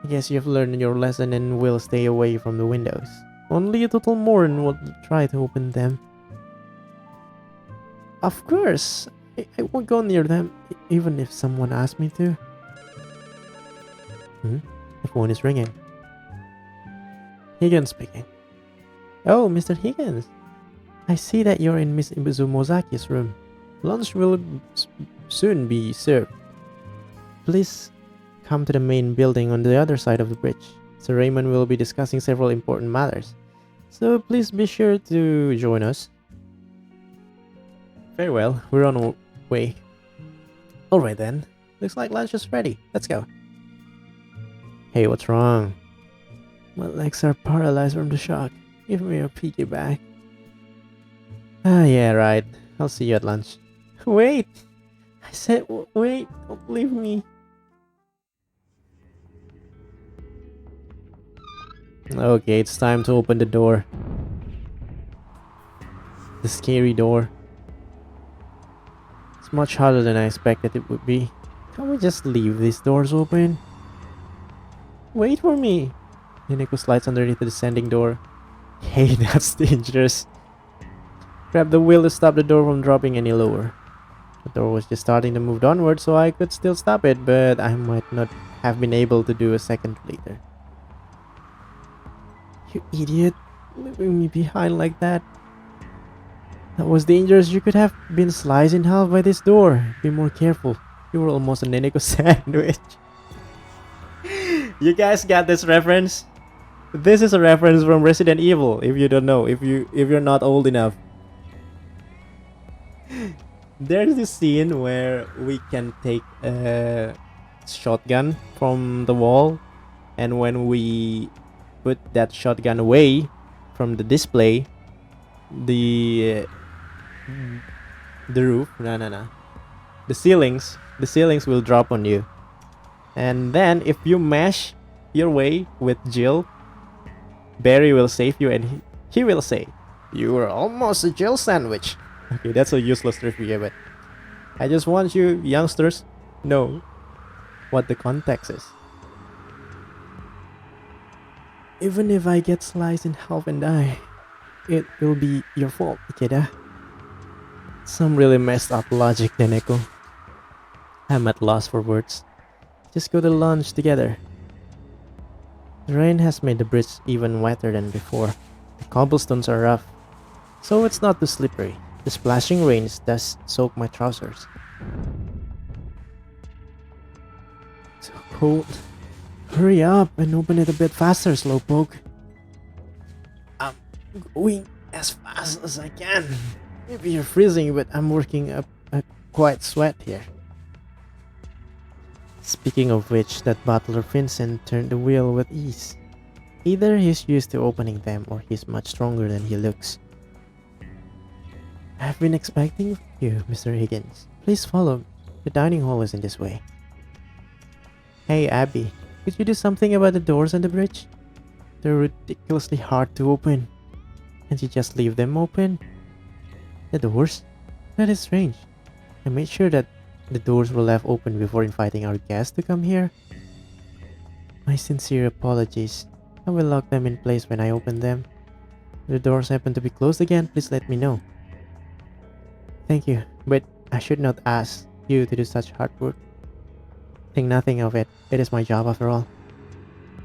I guess you've learned your lesson and will stay away from the windows. Only a little more and will try to open them. Of course! I won't go near them, even if someone asks me to. The phone is ringing. Higgins speaking. Oh, Mr. Higgins. I see that you're in Miss Izumozaki's room. Lunch will soon be served. Please come to the main building on the other side of the bridge. Sir Raymond will be discussing several important matters. So please be sure to join us. Very well, we're on our way. Alright then. Looks like lunch is ready. Let's go. Hey, what's wrong? My legs are paralyzed from the shock. Give me your piggyback. Ah, yeah, right. I'll see you at lunch. Wait! I said wait, don't leave me. Okay, it's time to open the door. The scary door. It's much harder than I expected it would be. Can't we just leave these doors open? Wait for me! Neneko slides underneath the descending door. Hey, that's dangerous. Grab the wheel to stop the door from dropping any lower. The door was just starting to move downward, so I could still stop it, but I might not have been able to do a second later. You idiot, leaving me behind like that. That was dangerous. You could have been sliced in half by this door. Be more careful. You were almost a Neneko sandwich. You guys got this reference? This is a reference from Resident Evil, if you don't know, if you're not old enough. There's this scene where we can take a shotgun from the wall, and when we put that shotgun away from the display, the roof, the ceilings will drop on you. And then if you mash
your way with Jill, Barry will save you and he will say,
You were almost a Jill sandwich.
okay, that's a useless trivia, but I just want you youngsters know what the context is. Even if I get sliced in half and die, it will be your fault, Ikeda. Some really messed up logic, Deneko. I'm at loss for words. Just go to lunch together. The rain has made the bridge even wetter than before. The cobblestones are rough, so it's not too slippery. The splashing rains does soak my trousers. So cold. Hurry up and open it a bit faster, Slowpoke.
I'm going as fast as I can.
Maybe you're freezing, but I'm working up a quiet sweat here. Speaking of which, that butler Vincent turned the wheel with ease. Either he's used to opening them or he's much stronger than he looks. I've been expecting you, Mr. Higgins. Please follow. The dining hall is in this way. Hey, Abby. Could you do something about the doors on the bridge? They're ridiculously hard to open. Can't you just leave them open? The doors? That is strange. I made sure that the doors were left open before inviting our guests to come here. My sincere apologies. I will lock them in place when I open them. If the doors happen to be closed again, please let me know. Thank you, but I should not ask you to do such hard work. Think nothing of it. It is my job after all.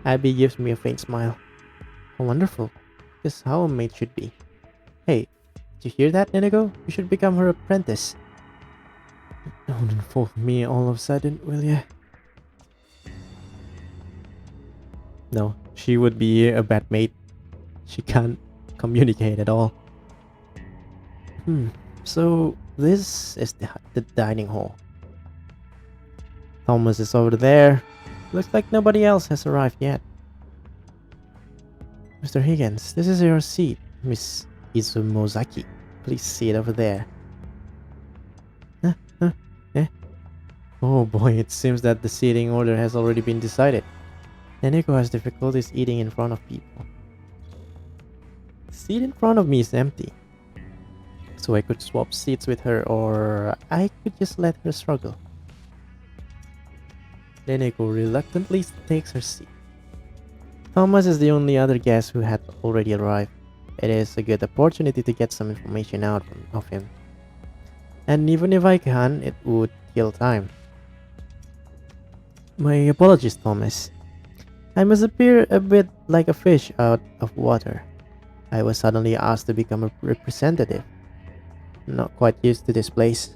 Abby gives me a faint smile. How wonderful. This is how a maid should be. Hey, did you hear that, Inigo? You should become her apprentice. Don't involve me all of a sudden, will ya? No, she would be a bad maid. She can't communicate at all. So this is the dining hall. Thomas is over there. Looks like nobody else has arrived yet. Mr. Higgins, this is your seat. Miss Izumozaki, please sit over there. Oh boy, it seems that the seating order has already been decided. Neneko has difficulties eating in front of people. The seat in front of me is empty. So I could swap seats with her, or I could just let her struggle. Neneko reluctantly takes her seat. Thomas is the only other guest who had already arrived. It is a good opportunity to get some information out of him. And even if I can, it would kill time. My apologies, Thomas. I must appear a bit like a fish out of water. I was suddenly asked to become a representative. Not quite used to this place.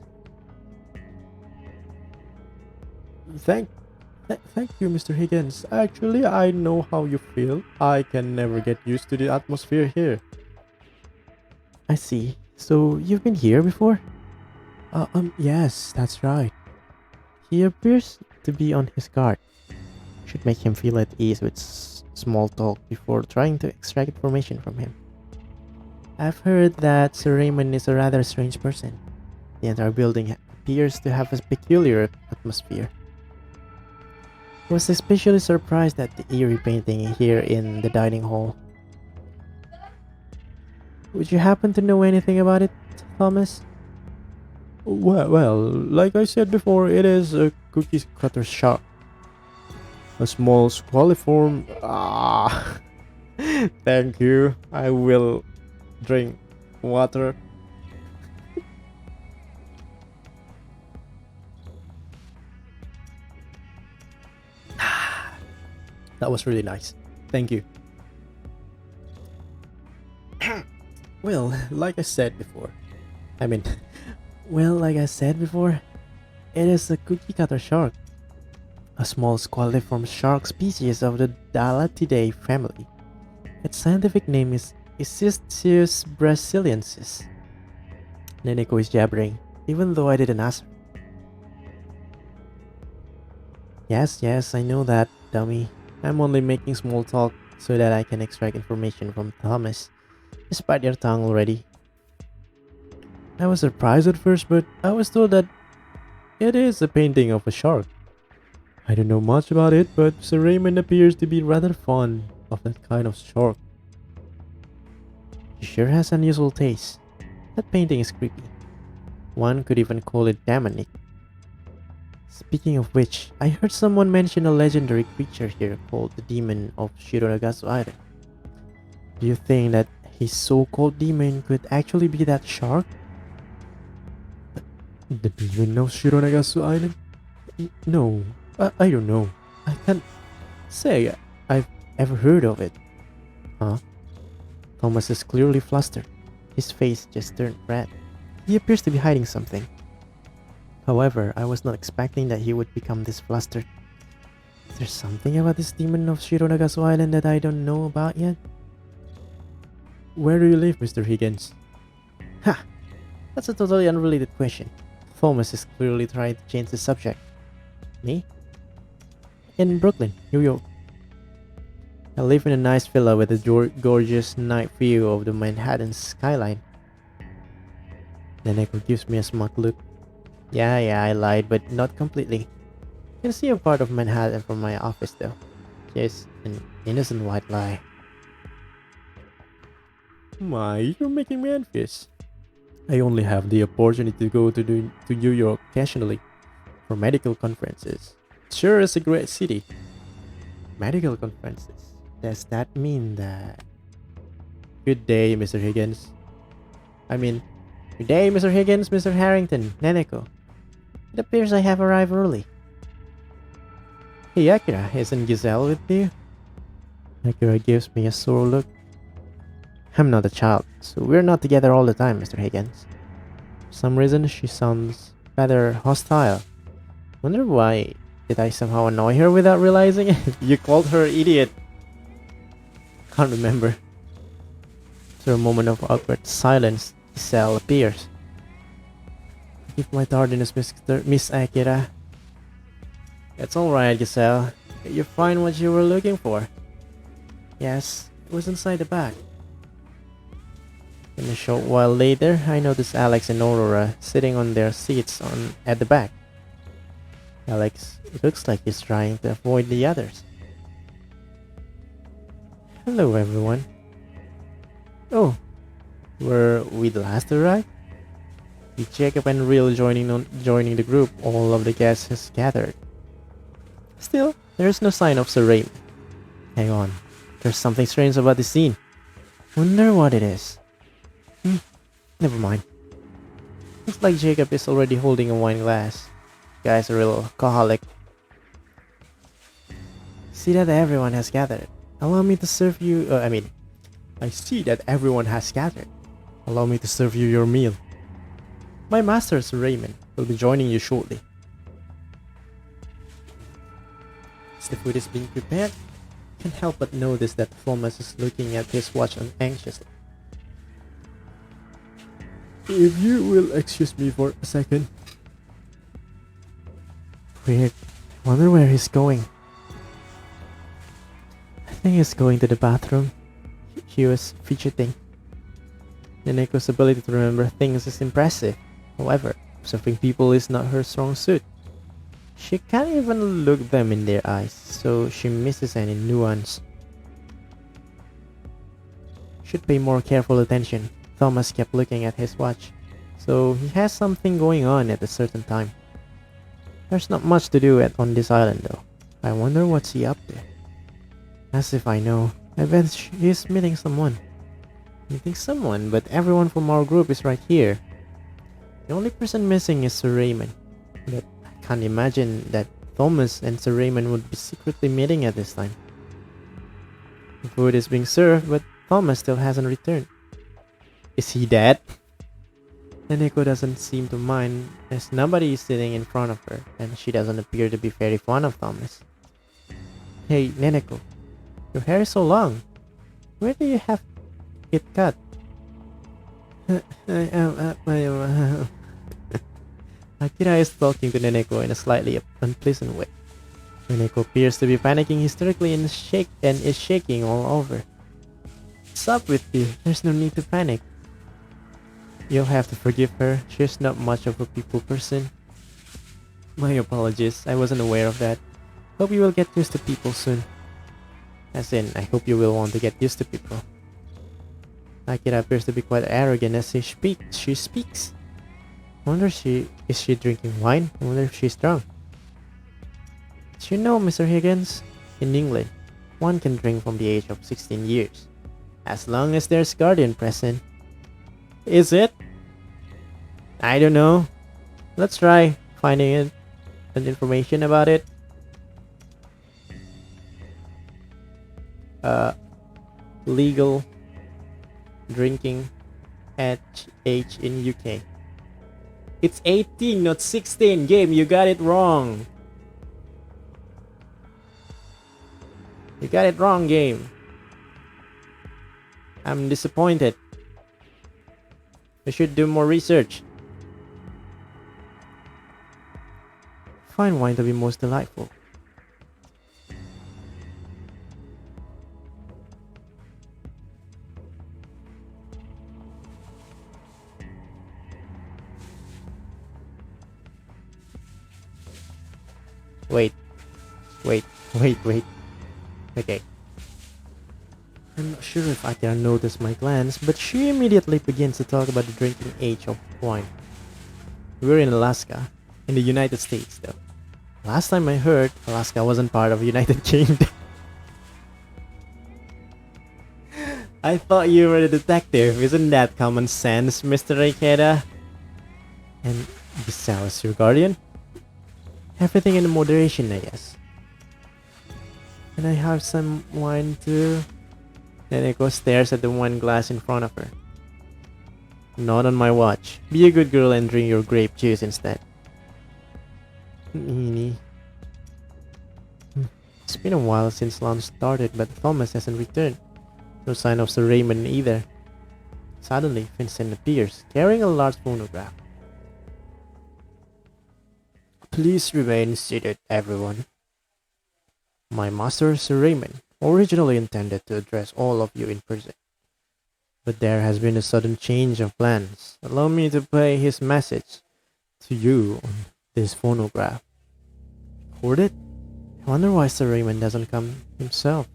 Thank you, Mr. Higgins. Actually, I know how you feel. I can never get used to the atmosphere here. I see. So, you've been here before? Yes, that's right. He appears to be on his guard. Should make him feel at ease with small talk before trying to extract information from him. I've heard that Sir Raymond is a rather strange person. The entire building appears to have a peculiar atmosphere. I was especially surprised at the eerie painting here in the dining hall. Would you happen to know anything about it, Thomas? Well, like I said before, it is a cookie cutter shop. A small squaliform. Thank you. I will drink water. That was really nice. Thank you. Well, like I said before, it is a cookie cutter shark. A small squaliform shark species of the Dalatidae family. Its scientific name is Isistius brasiliensis. Neneko is jabbering, even though I didn't ask her. Yes, I know that, dummy. I'm only making small talk so that I can extract information from Thomas. Despite your tongue already. I was surprised at first, but I was told that it is a painting of a shark. I don't know much about it, but Sir Raymond appears to be rather fond of that kind of shark.
He sure has unusual taste. That painting is creepy. One could even call it demonic. Speaking of which, I heard someone mention a legendary creature here called the Demon of Shironagasu Island. Do you think that his so-called demon could actually be that shark?
The demon of Shironagasu Island? No, I don't know. I can't say I've ever heard of it.
Huh? Thomas is clearly flustered. His face just turned red. He appears to be hiding something. However, I was not expecting that he would become this flustered. Is there something about this demon of Shironagasu Island that I don't know about yet?
Where do you live, Mr. Higgins?
Ha! That's a totally unrelated question. Thomas is clearly trying to change the subject. Me? In Brooklyn, New York. I live in a nice villa with a gorgeous night view of the Manhattan skyline. Neneko gives me a smug look. Yeah, I lied, but not completely. I can see a part of Manhattan from my office though. Just an innocent white lie.
My, you're making me envious. I only have the opportunity to go to New York occasionally for medical conferences. It sure is a great city.
Medical conferences. Does that mean that...
Good day, Mr. Higgins.
Good day, Mr. Higgins, Mr. Harrington, Neneko. It appears I have arrived early. Hey Akira, isn't Giselle with you? Akira gives me a sore look. I'm not a child, so we're not together all the time, Mr. Higgins. For some reason, she sounds rather hostile. Wonder why. Did I somehow annoy her without realizing it?
You called her idiot.
Can't remember. After a moment of awkward silence, Giselle appears. Give my tardiness, Miss Akira.
That's alright, Giselle. You find what you were looking for?
Yes, it was inside the bag. And a short while later, I noticed Alex and Aurora sitting on their seats at the back. Alex looks like he's trying to avoid the others. Hello, everyone. Oh, were we the last to arrive? With Jacob and Real joining the group, all of the guests has gathered. Still, there is no sign of Sir Raymond. Hang on, there's something strange about this scene. Wonder what it is. Never mind. Looks like Jacob is already holding a wine glass. Guy's a real alcoholic. See that everyone has gathered. Allow me to serve you. I see that everyone has gathered. Allow me to serve you your meal. My master, Sir Raymond, will be joining you shortly. As the food is being prepared, I can't help but notice that Thomas is looking at his watch anxiously.
If you will excuse me for a second.
Weird. Wonder where he's going. I think he's going to the bathroom. He was fidgeting. Neneko's ability to remember things is impressive. However, observing people is not her strong suit. She can't even look them in their eyes, so she misses any nuance. Should pay more careful attention. Thomas kept looking at his watch, so he has something going on at a certain time. There's not much to do on this island though. I wonder what's he up to. As if I know. I bet he's meeting someone. Meeting someone, but everyone from our group is right here. The only person missing is Sir Raymond. But I can't imagine that Thomas and Sir Raymond would be secretly meeting at this time. The food is being served, but Thomas still hasn't returned. Is he dead? Neneko doesn't seem to mind as nobody is sitting in front of her and she doesn't appear to be very fond of Thomas. Hey Neneko, your hair is so long. Where do you have it cut? Akira is talking to Neneko in a slightly unpleasant way. Neneko appears to be panicking hysterically and is shaking all over. What's up with you? There's no need to panic. You'll have to forgive her. She's not much of a people person. My apologies. I wasn't aware of that. Hope you will get used to people soon. As in, I hope you will want to get used to people. Akira appears to be quite arrogant as she speaks. Wonder is she drinking wine? I wonder if she's drunk. Did you know, Mr. Higgins? In England, one can drink from the age of 16 years, as long as there's guardian present. Is it? I don't know. Let's try finding it and information about it. Legal drinking at age in UK. It's 18, not 16. Game, you got it wrong. You got it wrong, game. I'm disappointed. You should do more research. Find wine to be most delightful. Wait. Okay. I'm not sure if Akira noticed my glance, but she immediately begins to talk about the drinking age of wine. We're in Alaska, in the United States though. Last time I heard, Alaska wasn't part of the United Kingdom. I thought you were a detective. Isn't that common sense, Mr. Ikeda? And Giselle is your guardian? Everything in moderation, I guess. Can I have some wine too? Neneko stares at the wine glass in front of her. Not on my watch. Be a good girl and drink your grape juice instead. It's been a while since lunch started, but Thomas hasn't returned. No sign of Sir Raymond either. Suddenly, Vincent appears, carrying a large phonograph. Please remain seated, everyone. My master, Sir Raymond, originally intended to address all of you in person. But there has been a sudden change of plans. Allow me to play his message to you on this phonograph. Record it? I wonder why Sir Raymond doesn't come himself.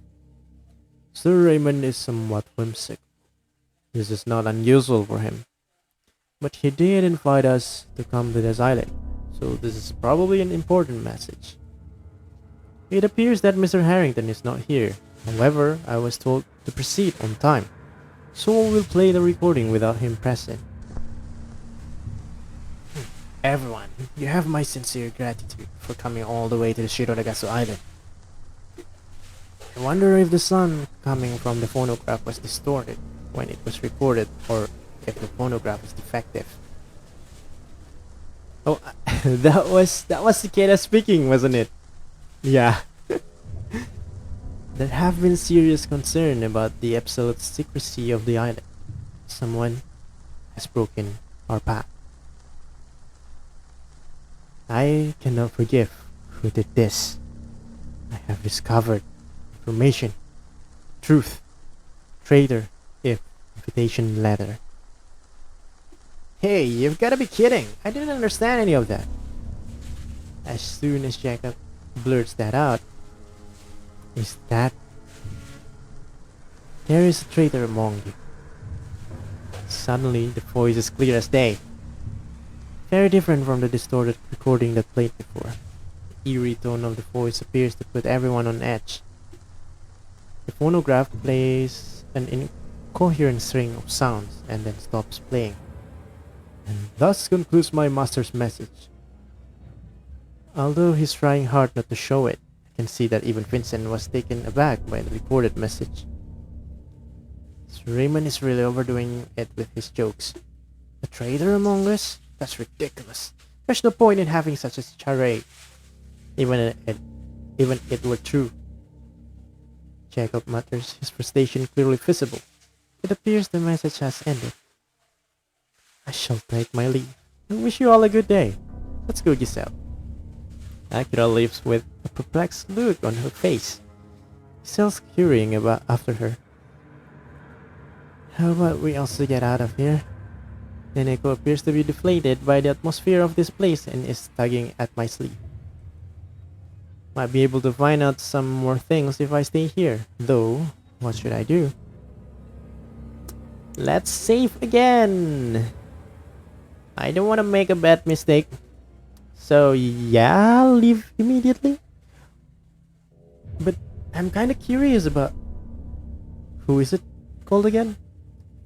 Sir Raymond is somewhat whimsical. This is not unusual for him. But he did invite us to come to this island, so this is probably an important message. It appears that Mr. Harrington is not here. However, I was told to proceed on time, so we'll play the recording without him present. Everyone, you have my sincere gratitude for coming all the way to the Shironagasu island. I wonder if the sound coming from the phonograph was distorted when it was recorded, or if the phonograph is defective. Oh, that was Cicada speaking, wasn't it? Yeah. There have been serious concern about the absolute secrecy of the island. Someone has broken our pact. I cannot forgive who did this. I have discovered information, truth, traitor, invitation letter. Hey, you've gotta be kidding! I didn't understand any of that. As soon as Jacob blurts that out, is that there is a traitor among you. Suddenly, the voice is clear as day. Very different from the distorted recording that played before. The eerie tone of the voice appears to put everyone on edge. The phonograph plays an incoherent string of sounds and then stops playing. And thus concludes my master's message. Although he's trying hard not to show it, I can see that even Vincent was taken aback by the recorded message. Sir Raymond is really overdoing it with his jokes. A traitor among us? That's ridiculous. There's no point in having such a charade. Even it were true. Jacob mutters, his frustration clearly visible. It appears the message has ended. I shall take my leave. I wish you all a good day. Let's go, Giselle. Akira leaves with a perplexed look on her face. Giselle's scurrying after her. How about we also get out of here? Neneko appears to be deflated by the atmosphere of this place and is tugging at my sleeve. Might be able to find out some more things if I stay here. Though, what should I do? Let's save again! I don't want to make a bad mistake. So yeah, I'll leave immediately. But I'm kind of curious about... Who is it called again?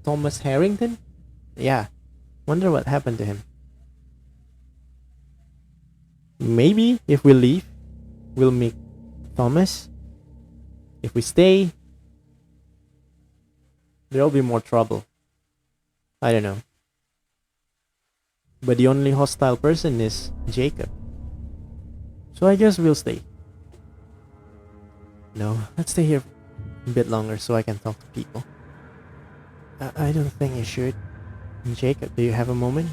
Thomas Harrington? Yeah, wonder what happened to him. Maybe if we leave, we'll meet Thomas. If we stay, there'll be more trouble. I don't know. But the only hostile person is Jacob. So I guess we'll stay. No, let's stay here a bit longer so I can talk to people. I don't think you should. Jacob, do you have a moment?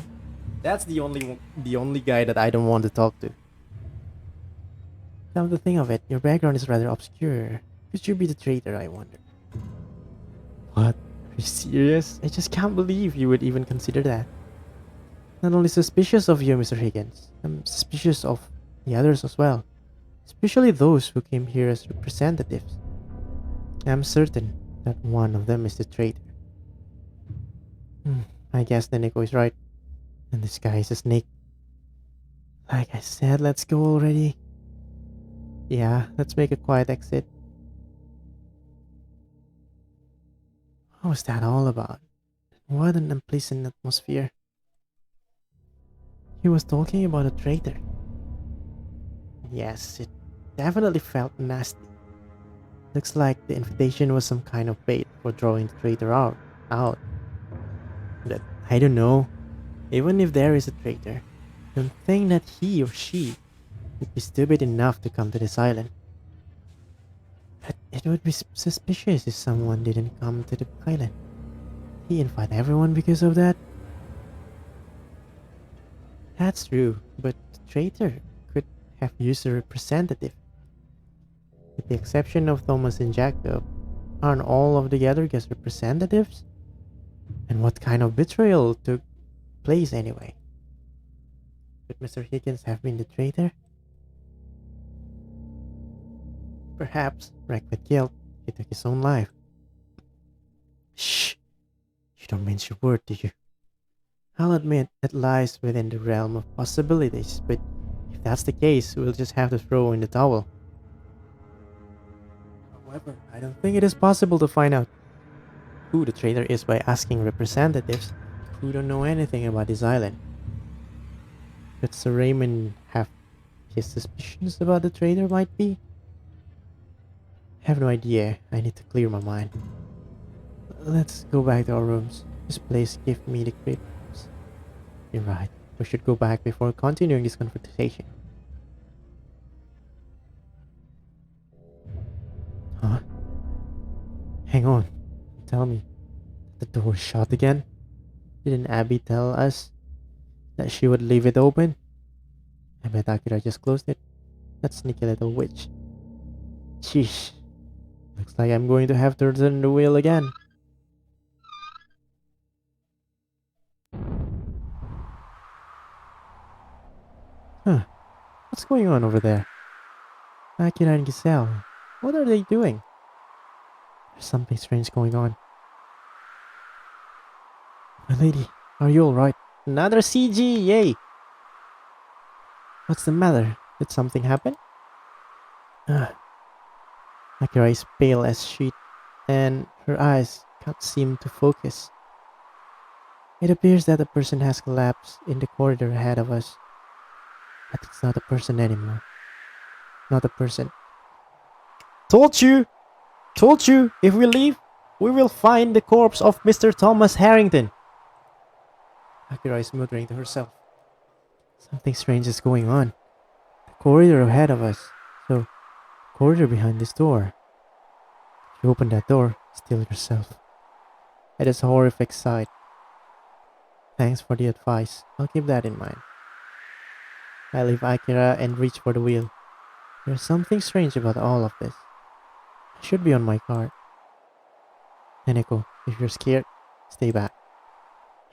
That's the only guy that I don't want to talk to. Come to think of it, your background is rather obscure. Could you be the traitor, I wonder? What? Are you serious? I just can't believe you would even consider that. Not only suspicious of you, Mr. Higgins, I'm suspicious of the others as well. Especially those who came here as representatives. I'm certain that one of them is the traitor. I guess the Nico is right. And this guy is a snake. Like I said, let's go already. Yeah, let's make a quiet exit. What was that all about? What an unpleasant atmosphere. He was talking about a traitor. Yes, it definitely felt nasty. Looks like the invitation was some kind of bait for drawing the traitor out. But I don't know. Even if there is a traitor, I don't think that he or she would be stupid enough to come to this island. But it would be suspicious if someone didn't come to the island. He invite everyone because of that? That's true, but the traitor could have used a representative. With the exception of Thomas and Jacob, aren't all of the other guest representatives? And what kind of betrayal took place anyway? Could Mr. Higgins have been the traitor? Perhaps, wrecked with guilt, he took his own life. Shh! You don't mince your word, do you? I'll admit it lies within the realm of possibilities, but if that's the case, we'll just have to throw in the towel. However, I don't think it is possible to find out who the traitor is by asking representatives who don't know anything about this island. Could Sir Raymond have his suspicions about the traitor might be? I have no idea. I need to clear my mind. Let's go back to our rooms. This place gives me the creeps. You're right. We should go back before continuing this conversation. Huh? Hang on. Tell me. The door is shut again? Didn't Abby tell us that she would leave it open? I bet Akira just closed it. That sneaky little witch. Sheesh. Looks like I'm going to have to turn the wheel again. Huh. What's going on over there? Akira and Giselle. What are they doing? There's something strange going on. My lady, are you alright? Another CG, yay! What's the matter? Did something happen? Akira is pale as sheet, and her eyes can't seem to focus. It appears that a person has collapsed in the corridor ahead of us. But it's not a person anymore. Not a person. Told you! Told you! If we leave, we will find the corpse of Mr. Thomas Harrington. Akira is muttering to herself. Something strange is going on. The corridor ahead of us. So, corridor behind this door. If you open that door, steal yourself. It is a horrific sight. Thanks for the advice. I'll keep that in mind. I leave Akira and reach for the wheel. There's something strange about all of this. I should be on my guard. Neneko, if you're scared, stay back.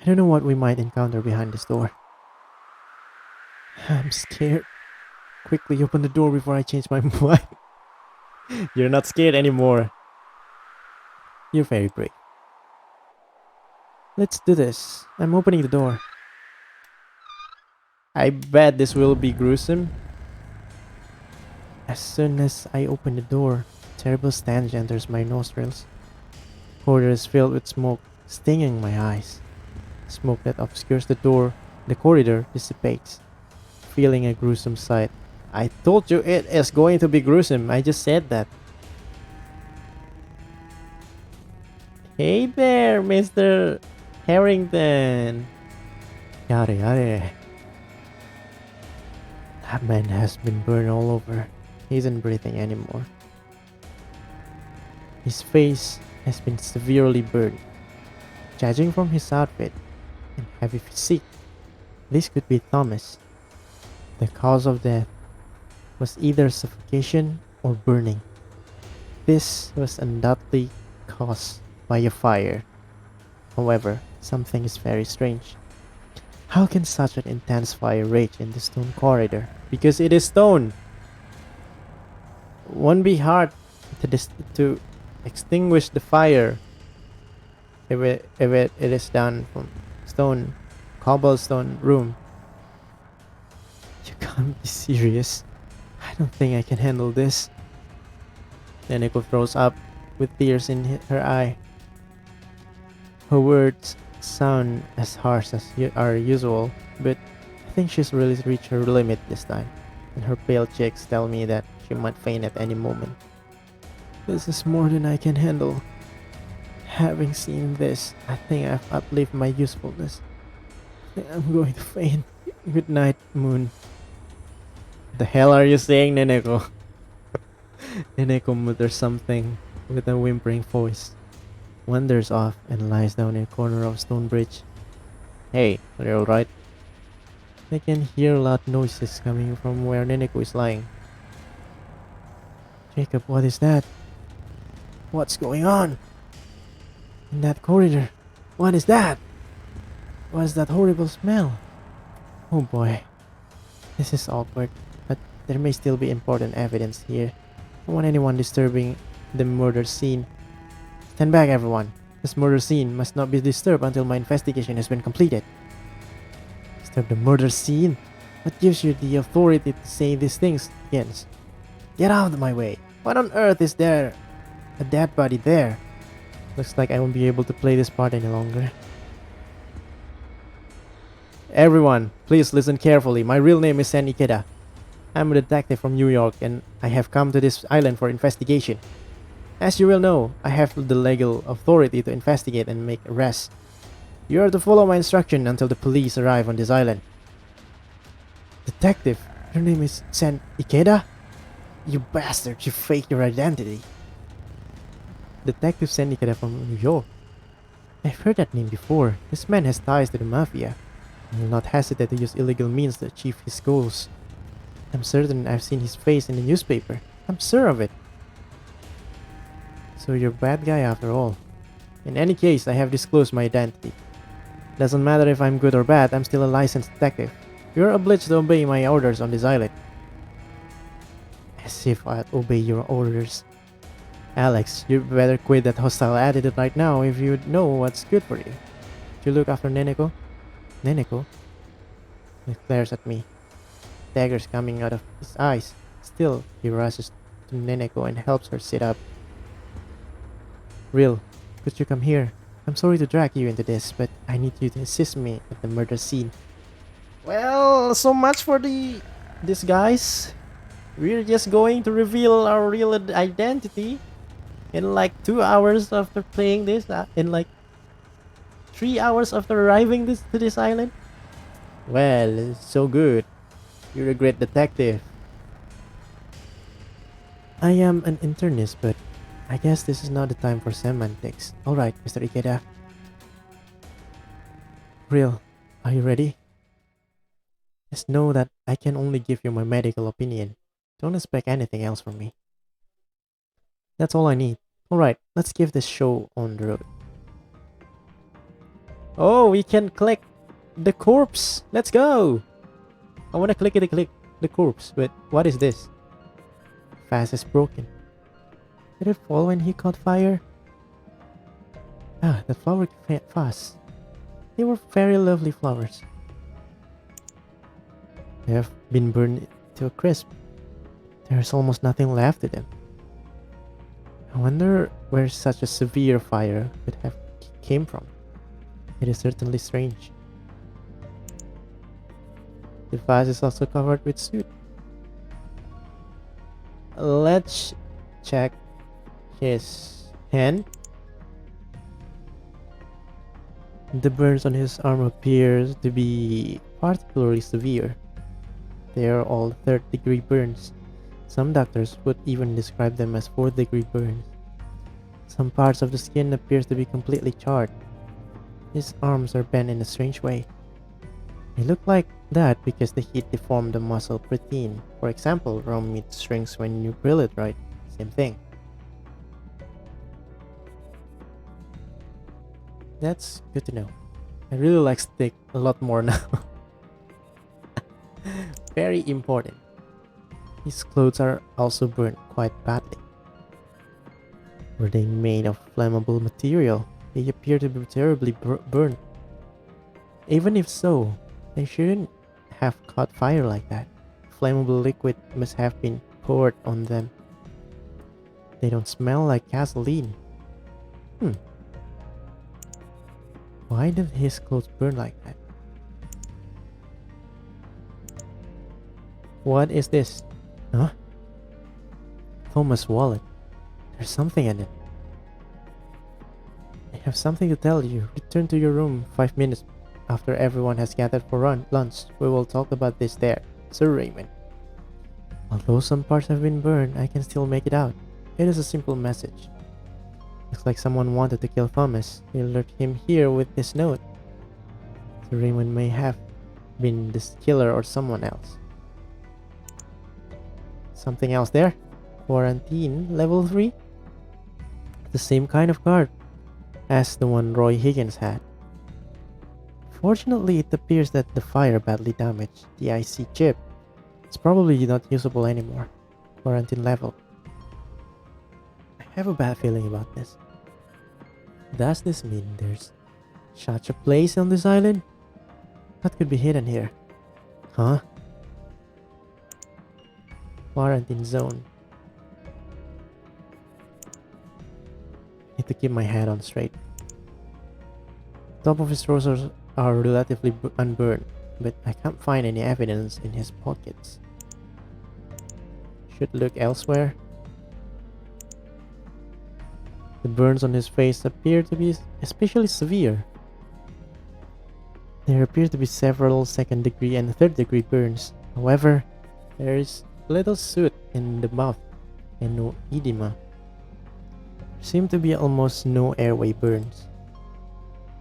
I don't know what we might encounter behind this door. I'm scared.
Quickly open the door before I change my mind. You're not scared anymore. You're very brave. Let's do this. I'm opening the door. I bet this will be gruesome. As soon as I open the door, a terrible stench enters my nostrils. The corridor is filled with smoke, stinging my eyes. Smoke that obscures the corridor dissipates, feeling a gruesome sight. I told you it is going to be gruesome. I just said that. Hey there, Mr. Harrington. Yare yare. That man has been burned all over. He isn't breathing anymore. His face has been severely burned. Judging from his outfit and heavy physique, this could be Thomas. The cause of death was either suffocation or burning. This was undoubtedly caused by a fire. However, something is very strange. How can such an intense fire rage in the stone corridor? Because it is stone. Won't be hard to extinguish the fire if it is done from stone, cobblestone room. You can't be serious. I don't think I can handle this. Neneko throws up with tears in her eye. Her words sound as harsh as are usual, but I think she's really reached her limit this time, and her pale cheeks tell me that she might faint at any moment. This is more than I can handle. Having seen this, I think I've outlived my usefulness. I think I'm going to faint. Good night, Moon. The hell are you saying, Neneko? Neneko mutters something with a whimpering voice, wanders off and lies down in a corner of stone bridge. Hey, are you alright? I can hear loud noises coming from where Neneko is lying. Jacob, what is that? What's going on? In that corridor. What is that? What is that horrible smell? Oh boy. This is awkward, but there may still be important evidence here. I don't want anyone disturbing the murder scene. Stand back, everyone. This murder scene must not be disturbed until my investigation has been completed. Disturb the murder scene? What gives you the authority to say these things, Jens? Get out of my way. What on earth is there? A dead body there. Looks like I won't be able to play this part any longer. Everyone, please listen carefully. My real name is Sen Ikeda. I'm a detective from New York and I have come to this island for investigation. As you will know, I have the legal authority to investigate and make arrests. You are to follow my instruction until the police arrive on this island. Detective, your name is Sen Ikeda? You bastard, you faked your identity. Detective Sen Ikeda from New York. I've heard that name before. This man has ties to the mafia. He will not hesitate to use illegal means to achieve his goals. I'm certain I've seen his face in the newspaper. I'm sure of it. So you're a bad guy after all. In any case, I have disclosed my identity. Doesn't matter if I'm good or bad, I'm still a licensed detective. You're obliged to obey my orders on this island. As if I'd obey your orders. Alex, you better quit that hostile attitude right now if you know what's good for you. Did you look after Neneko? Neneko? He glares at me. Daggers coming out of his eyes. Still, he rushes to Neneko and helps her sit up. Real, could you come here? I'm sorry to drag you into this, but I need you to assist me at the murder scene. Well, so much for this guys. We're just going to reveal our real identity in like 2 hours after playing this, in like 3 hours after arriving to this island. Well, it's so good. You're a great detective. I am an internist, but I guess this is not the time for semantics. Alright, Mr. Ikeda. Real, are you ready? Just know that I can only give you my medical opinion. Don't expect anything else from me. That's all I need. Alright, let's give this show on the road. Oh, we can click the corpse. Let's go. I wanna click. the corpse. But what is this?
Vase is broken. Did it fall when he caught fire? Ah, the flower vase. They were very lovely flowers. They have been burned to a crisp. There's almost nothing left of them. I wonder where such a severe fire could have came from. It is certainly strange. The vase is also covered with soot. Let's check his hand. The burns on his arm appears to be particularly severe. They are all third-degree burns. Some doctors would even describe them as fourth-degree burns. Some parts of the skin appears to be completely charred. His arms are bent in a strange way. They look like that because the heat deformed the muscle protein. For example, raw meat shrinks when you grill it, right? Same thing.
That's good to know. I really like steak a lot more now. Very important.
His clothes are also burnt quite badly. Were they made of flammable material? They appear to be terribly burnt. Even if so, they shouldn't have caught fire like that. Flammable liquid must have been poured on them. They don't smell like gasoline. Why did his clothes burn like that? What is this? Huh? Thomas' wallet. There's something in it. I have something to tell you. Return to your room 5 minutes after everyone has gathered for lunch. We will talk about this there, Sir Raymond. Although some parts have been burned, I can still make it out. It is a simple message. Looks like someone wanted to kill Thomas. He lured him here with this note. Sir Raymond may have been this killer or someone else. Something else there? Quarantine level 3? The same kind of card as the one Roy Higgins had. Fortunately, it appears that the fire badly damaged the IC chip. It's probably not usable anymore. Quarantine level. I have a bad feeling about this. Does this mean there's such a place on this island? What could be hidden here? Huh? Quarantine zone. Need to keep my head on straight. Top of his trousers are relatively unburned, but I can't find any evidence in his pockets. Should look elsewhere. The burns on his face appear to be especially severe. There appear to be several second-degree and third-degree burns. However, there is little soot in the mouth and no edema. There seem to be almost no airway burns.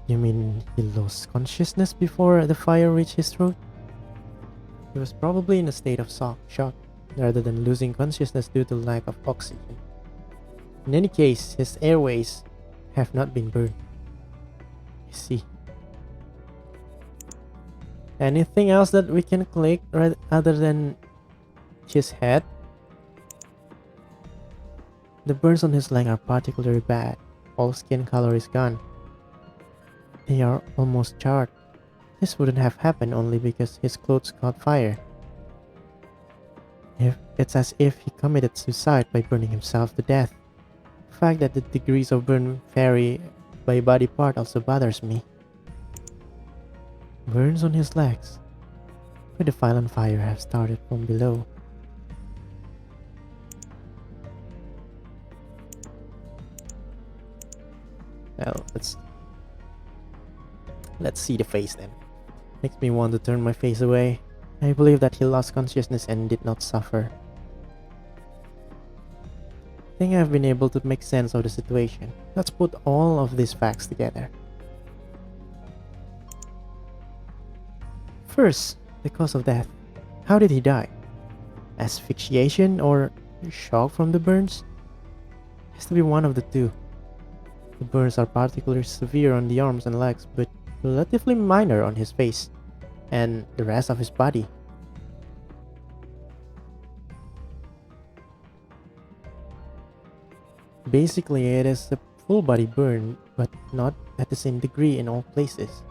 You mean he lost consciousness before the fire reached his throat? He was probably in a state of shock, rather than losing consciousness due to lack of oxygen. In any case, his airways have not been burned. I see. Anything else that we can click other than his head? The burns on his leg are particularly bad. All skin color is gone. They are almost charred. This wouldn't have happened only because his clothes caught fire. It's as if he committed suicide by burning himself to death. The fact that the degrees of burn vary by body part also bothers me. Burns on his legs. Could the violent fire have started from below? Well, let's see the face then. Makes me want to turn my face away. I believe that he lost consciousness and did not suffer. I think I've been able to make sense of the situation. Let's put all of these facts together. First, the cause of death. How did he die? Asphyxiation or shock from the burns? Has to be one of the two. The burns are particularly severe on the arms and legs, but relatively minor on his face and the rest of his body.
Basically, it is a full body burn, but not at the same degree in all places.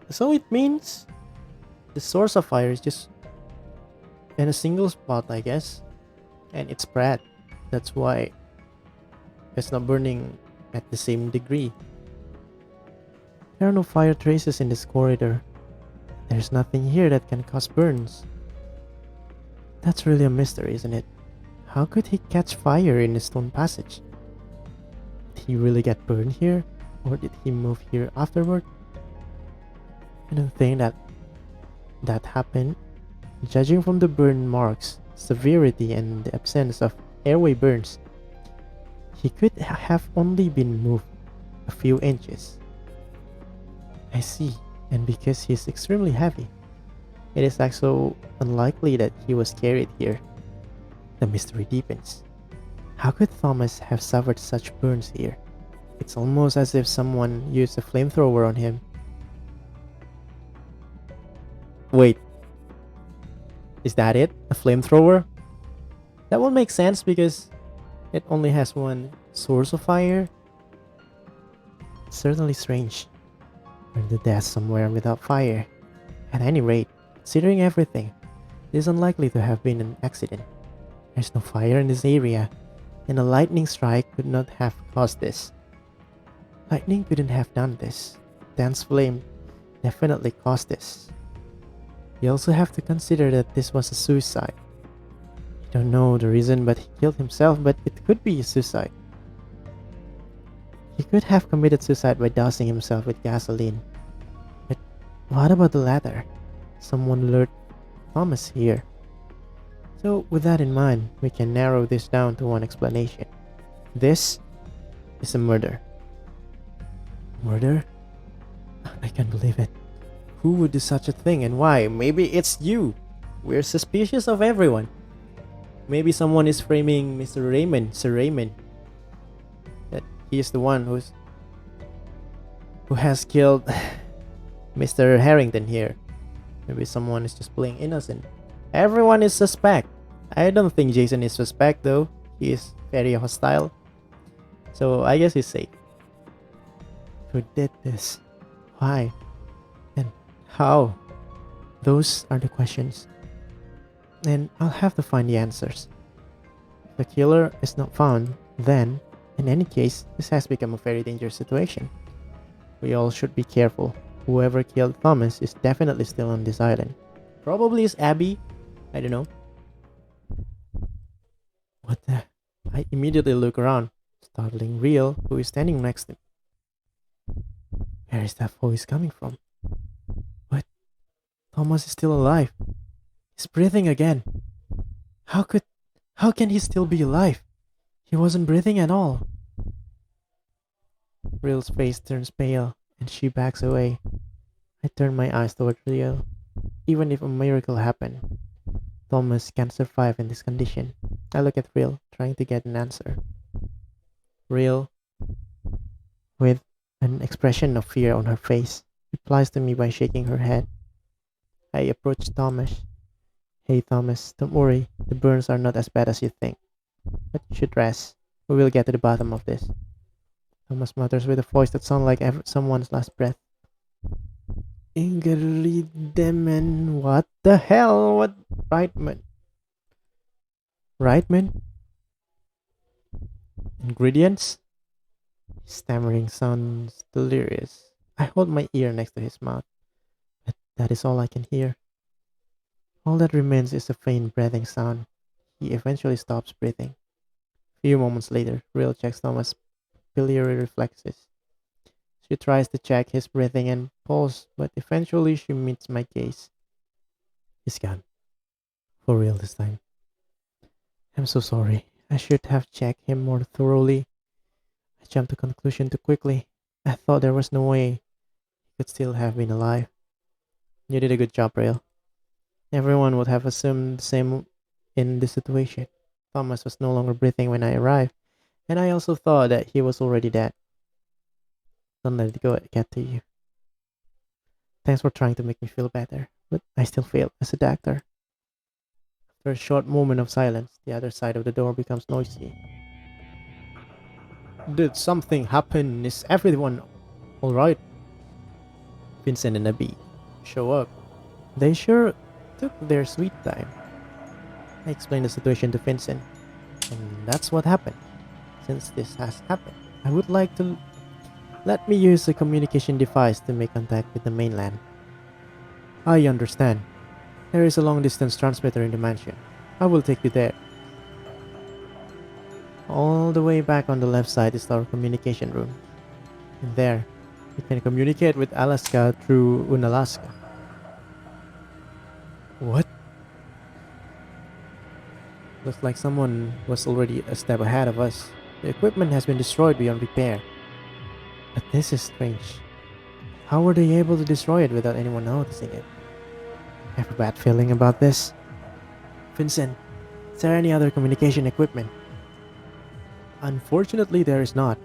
So it means the source of fire is just in a single spot, I guess, and it's spread. That's why it's not burning at the same degree. There are no fire traces in this corridor. There's nothing here that can cause burns. That's really a mystery, isn't it? How could he catch fire in the stone passage? Did he really get burned here? Or did he move here afterward? I don't think that happened. Judging from the burn marks, severity, and the absence of airway burns, he could have only been moved a few inches. I see, and because he's extremely heavy, it is also unlikely that he was carried here. The mystery deepens. How could Thomas have suffered such burns here? It's almost as if someone used a flamethrower on him. Wait, is that it? A flamethrower? That would make sense because it only has one source of fire. It's certainly strange. Burn to death somewhere without fire. At any rate, considering everything, it is unlikely to have been an accident. There's no fire in this area, and a lightning strike could not have caused this. Lightning couldn't have done this. Dense flame definitely caused this. You also have to consider that this was a suicide. You don't know the reason, but he killed himself, but it could be a suicide. He could have committed suicide by dousing himself with gasoline. But what about the latter? Someone lured Thomas here. So with that in mind, we can narrow this down to one explanation. This is a murder. Murder? I can't believe it. Who would do such a thing and why? Maybe it's you. We're suspicious of everyone. Maybe someone is framing Mr. Raymond, Sir Raymond. That he is the one who has killed Mr. Harrington here. Maybe someone is just playing innocent. Everyone is suspect. I don't think Jason is suspect though. He is very hostile. So I guess he's safe. Who did this? Why? And how? Those are the questions. And I'll have to find the answers. If the killer is not found, then, in any case, this has become a very dangerous situation. We all should be careful. Whoever killed Thomas is definitely still on this island. Probably is Abby. I don't know. What the? I immediately look around, startling Real, who is standing next to me. Where is that voice coming from? What? Thomas is still alive. He's breathing again. How can he still be alive? He wasn't breathing at all. Real's face turns pale and she backs away. I turn my eyes toward Real. Even if a miracle happened, Thomas can't survive in this condition. I look at Real, trying to get an answer. Real, with an expression of fear on her face, replies to me by shaking her head. I approach Thomas. Hey Thomas, don't worry, the burns are not as bad as you think. But you should rest. We will get to the bottom of this. Thomas mutters with a voice that sounds like someone's last breath. Ingridemen, what the hell? What? Reitman? Reitman? Ingredients? Stammering sounds delirious. I hold my ear next to his mouth, but that is all I can hear. All that remains is a faint breathing sound. He eventually stops breathing. A few moments later, Real checks Thomas' biliary reflexes. She tries to check his breathing and pulse, but eventually she meets my gaze. He's gone. For real this time. I'm so sorry. I should have checked him more thoroughly. I jumped to conclusion too quickly. I thought there was no way he could still have been alive. You did a good job, Real. Everyone would have assumed the same in this situation. Thomas was no longer breathing when I arrived, and I also thought that he was already dead. Don't let it get to you. Thanks for trying to make me feel better, but I still failed as a doctor.
After a short moment of silence, the other side of the door becomes noisy. Did something happen? Is everyone alright? Vincent and Abby show up. They sure took their sweet time. I explained the situation to Vincent, and that's what happened. Since this has happened, I would like to let me use a communication device to make contact with the mainland. I understand. There is a long distance transmitter in the mansion. I will take you there. All the way back on the left side is our communication room. And there, we can communicate with Alaska through Unalaska. What? Looks like someone was already a step ahead of us. The equipment has been destroyed beyond repair. But this is strange. How were they able to destroy it without anyone noticing it? I have a bad feeling about this. Vincent, is there any other communication equipment? Unfortunately, there is not.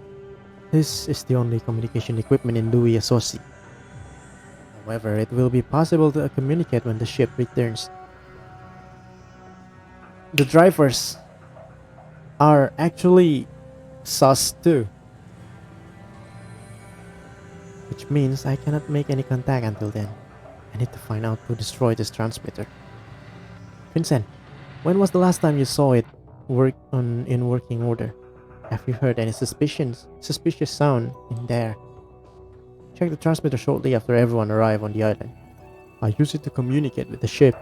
This is the only communication equipment in Louis Associ. However, it will be possible to communicate when the ship returns. The drivers are actually sus too. Which means I cannot make any contact until then. I need to find out who destroyed this transmitter. Vincent, when was the last time you saw it in working order? Have you heard any suspicious sound in there? Check the transmitter shortly after everyone arrived on the island. I use it to communicate with the ship.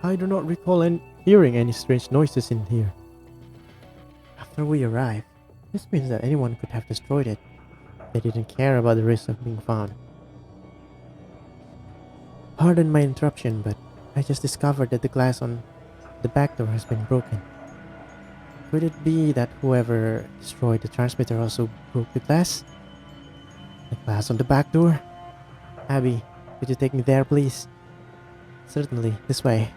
I do not recall hearing any strange noises in here. After we arrive, this means that anyone could have destroyed it. They didn't care about the risk of being found. Pardon my interruption, but I just discovered that the glass on the back door has been broken. Could it be that whoever destroyed the transmitter also broke the glass? The glass on the back door? Abby, could you take me there, please? Certainly, this way.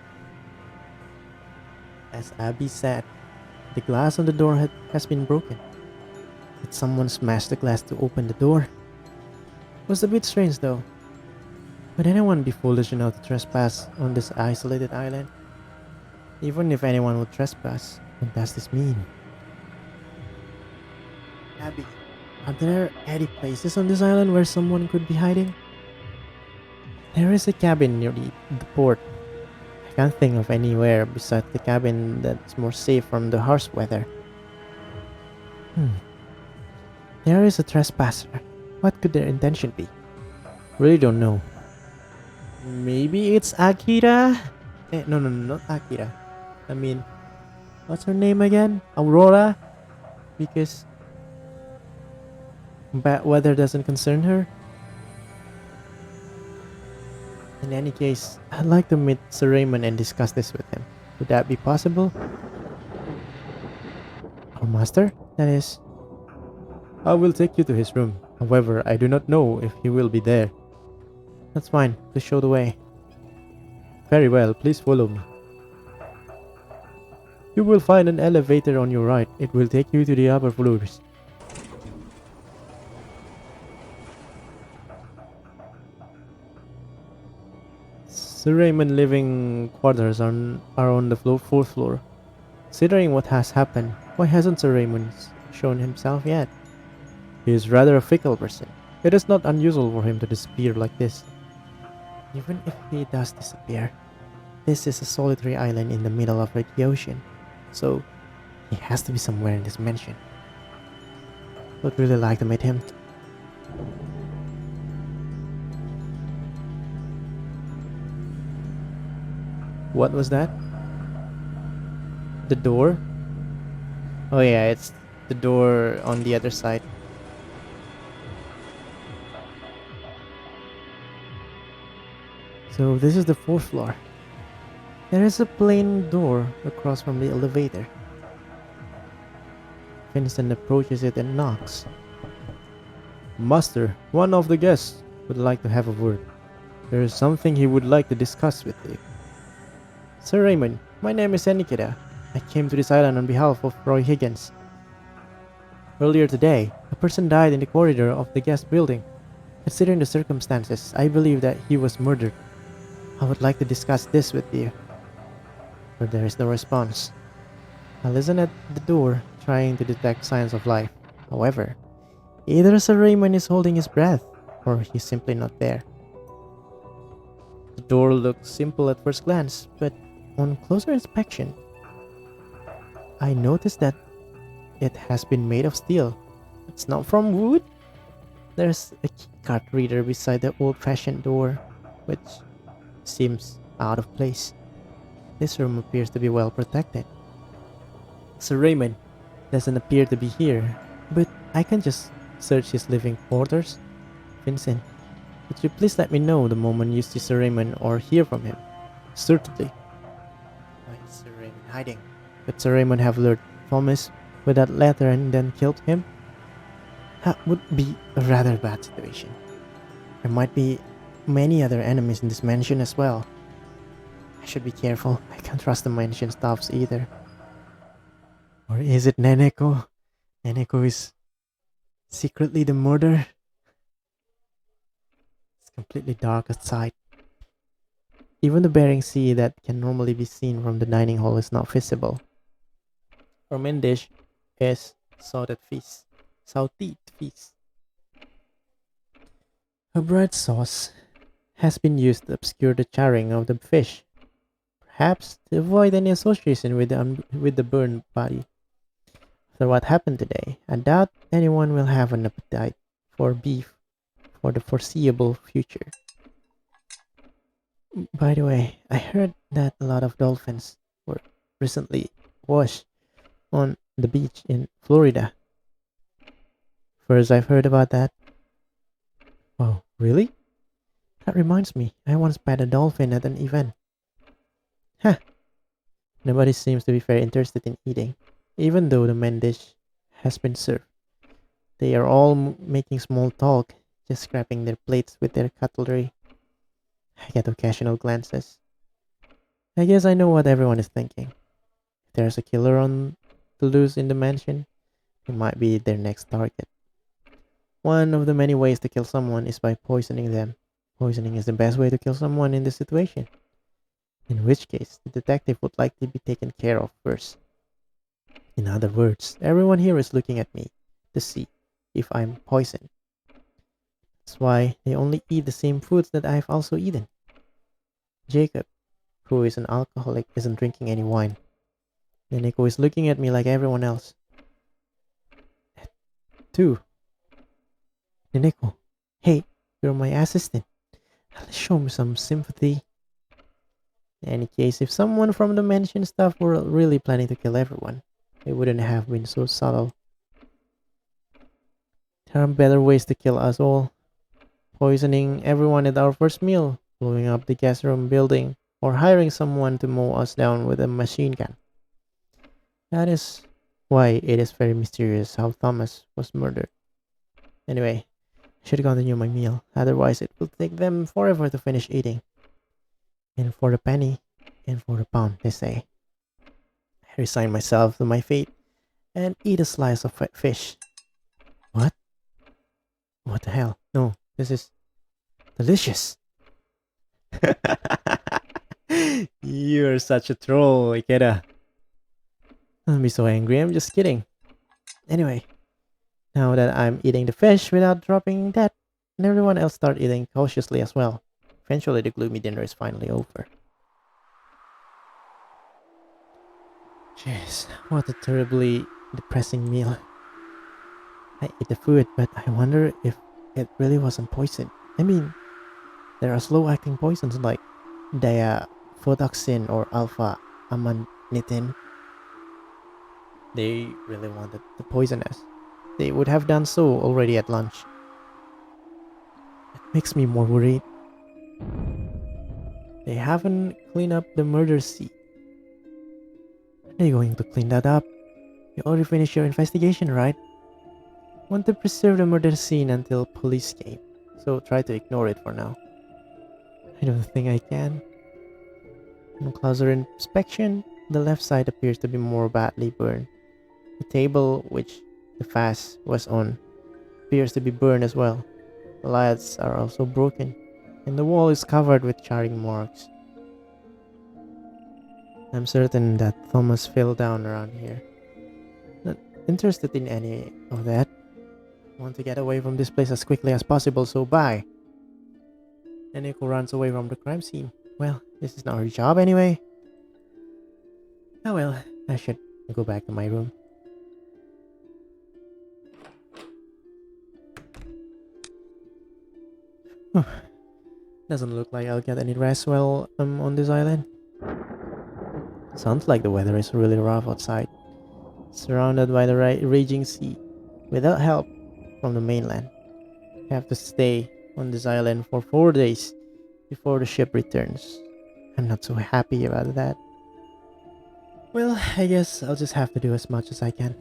As Abby said, the glass on the door has been broken. Did someone smash the glass to open the door? It was a bit strange though. Would anyone be foolish enough to trespass on this isolated island? Even if anyone would trespass, what does this mean? Abby, are there any places on this island where someone could be hiding? There is a cabin near the port. I can't think of anywhere besides the cabin that's more safe from the harsh weather. There is a trespasser. What could their intention be? Really don't know. Maybe it's Akira? No, not Akira. I mean, what's her name again? Aurora? Because bad weather doesn't concern her. In any case, I'd like to meet Sir Raymond and discuss this with him. Would that be possible? Our master? That is. I will take you to his room. However, I do not know if he will be there. That's fine. Please show the way. Very well. Please follow me. You will find an elevator on your right. It will take you to the upper floors. Sir Raymond's living quarters are on the fourth floor. Considering what has happened, why hasn't Sir Raymond shown himself yet? He is rather a fickle person. It is not unusual for him to disappear like this. Even if he does disappear, this is a solitary island in the middle of the ocean, so he has to be somewhere in this mansion. I would really like to meet him. What was that? The door? Oh yeah, it's the door on the other side. So this is the fourth floor. There is a plain door across from the elevator. Vincent approaches it and knocks. Master, one of the guests would like to have a word. There is something he would like to discuss with you. Sir Raymond, my name is Enikida. I came to this island on behalf of Roy Higgins. Earlier today, a person died in the corridor of the guest building. Considering the circumstances, I believe that he was murdered. I would like to discuss this with you. but there is no response. I listen at the door, trying to detect signs of life. However, either Sir Raymond is holding his breath, or he's simply not there. The door looks simple at first glance, but on closer inspection, I noticed that it has been made of steel. It's not from wood. There's a keycard reader beside the old-fashioned door, which seems out of place. This room appears to be well protected. Sir Raymond doesn't appear to be here, but I can just search his living quarters. Vincent, could you please let me know the moment you see Sir Raymond or hear from him? Certainly. Why is Sir Raymond hiding? Could Sir Raymond have lured Thomas with that letter and then killed him? That would be a rather bad situation. There might be many other enemies in this mansion as well. I should be careful. I can't trust the mansion staffs either. Or is it Neneko? Neneko is secretly the murderer. It's completely dark outside. Even the Bering Sea that can normally be seen from the dining hall is not visible. Our main dish is salted fish. Salted fish. A bright sauce has been used to obscure the charring of the fish, perhaps to avoid any association with the burned body. After what happened today, I doubt anyone will have an appetite for beef for the foreseeable future. By the way, I heard that a lot of dolphins were recently washed on the beach in Florida. First I've heard about that. Oh, really? That reminds me, I once pet a dolphin at an event. Huh. Nobody seems to be very interested in eating, even though the main dish has been served. They are all making small talk, just scraping their plates with their cutlery. I get occasional glances. I guess I know what everyone is thinking. If there's a killer on the loose in the mansion, it might be their next target. One of the many ways to kill someone is by poisoning them. Poisoning is the best way to kill someone in this situation. In which case, the detective would likely be taken care of first. In other words, everyone here is looking at me to see if I'm poisoned. That's why they only eat the same foods that I've also eaten. Jacob, who is an alcoholic, isn't drinking any wine. Neneko is looking at me like everyone else. Too. Neneko, hey, you're my assistant. Let's show me some sympathy. In any case, if someone from the mansion staff were really planning to kill everyone, they wouldn't have been so subtle. There are better ways to kill us all. Poisoning everyone at our first meal, blowing up the guest room building, or hiring someone to mow us down with a machine gun. That is why it is very mysterious how Thomas was murdered. Anyway, I should continue my meal, otherwise it will take them forever to finish eating. In for the penny, in for the pound, they say. I resign myself to my fate and eat a slice of fish. What? What the hell? No, this is delicious. You're such a troll, Ikeda. Don't be so angry, I'm just kidding. Anyway, now that I'm eating the fish without dropping that, and everyone else start eating cautiously as well. Eventually the gloomy dinner is finally over. Jeez, what a terribly depressing meal. I ate the food, but I wonder if it really wasn't poison. I mean, there are slow-acting poisons like diaphotoxin or alpha-amanitin. They really wanted to poison us. They would have done so already at lunch. It makes me more worried. They haven't cleaned up the murder scene. Are they going to clean that up? You already finished your investigation, right? Want to preserve the murder scene until police came, so try to ignore it for now. I don't think I can. On closer inspection, the left side appears to be more badly burned. The table which the fast was on appears to be burned as well. The lights are also broken, and the wall is covered with charring marks. I'm certain that Thomas fell down around here. Not interested in any of that. Want to get away from this place as quickly as possible, so bye. And Nico runs away from the crime scene. Well, this is not her job anyway. Oh well, I should go back to my room. Doesn't look like I'll get any rest while I'm on this island. Sounds like the weather is really rough outside. Surrounded by the raging sea. Without help from the mainland. I have to stay on this island for 4 days before the ship returns. I'm not so happy about that. Well, I guess I'll just have to do as much as I can.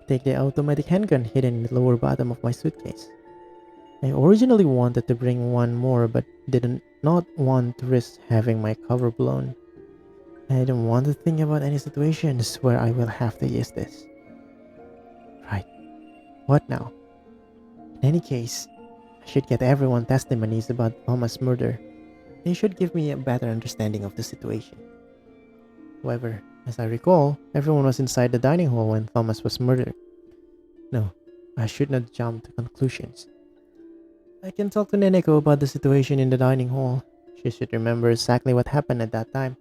Take the automatic handgun hidden in the lower bottom of my suitcase. I originally wanted to bring one more but did not want to risk having my cover blown. I don't want to think about any situations where I will have to use this. Right. What now? In any case, I should get everyone testimonies about Thomas' murder. They should give me a better understanding of the situation. However, as I recall, everyone was inside the dining hall when Thomas was murdered. No, I should not jump to conclusions. I can talk to Neneko about the situation in the dining hall. She should remember exactly what happened at that time.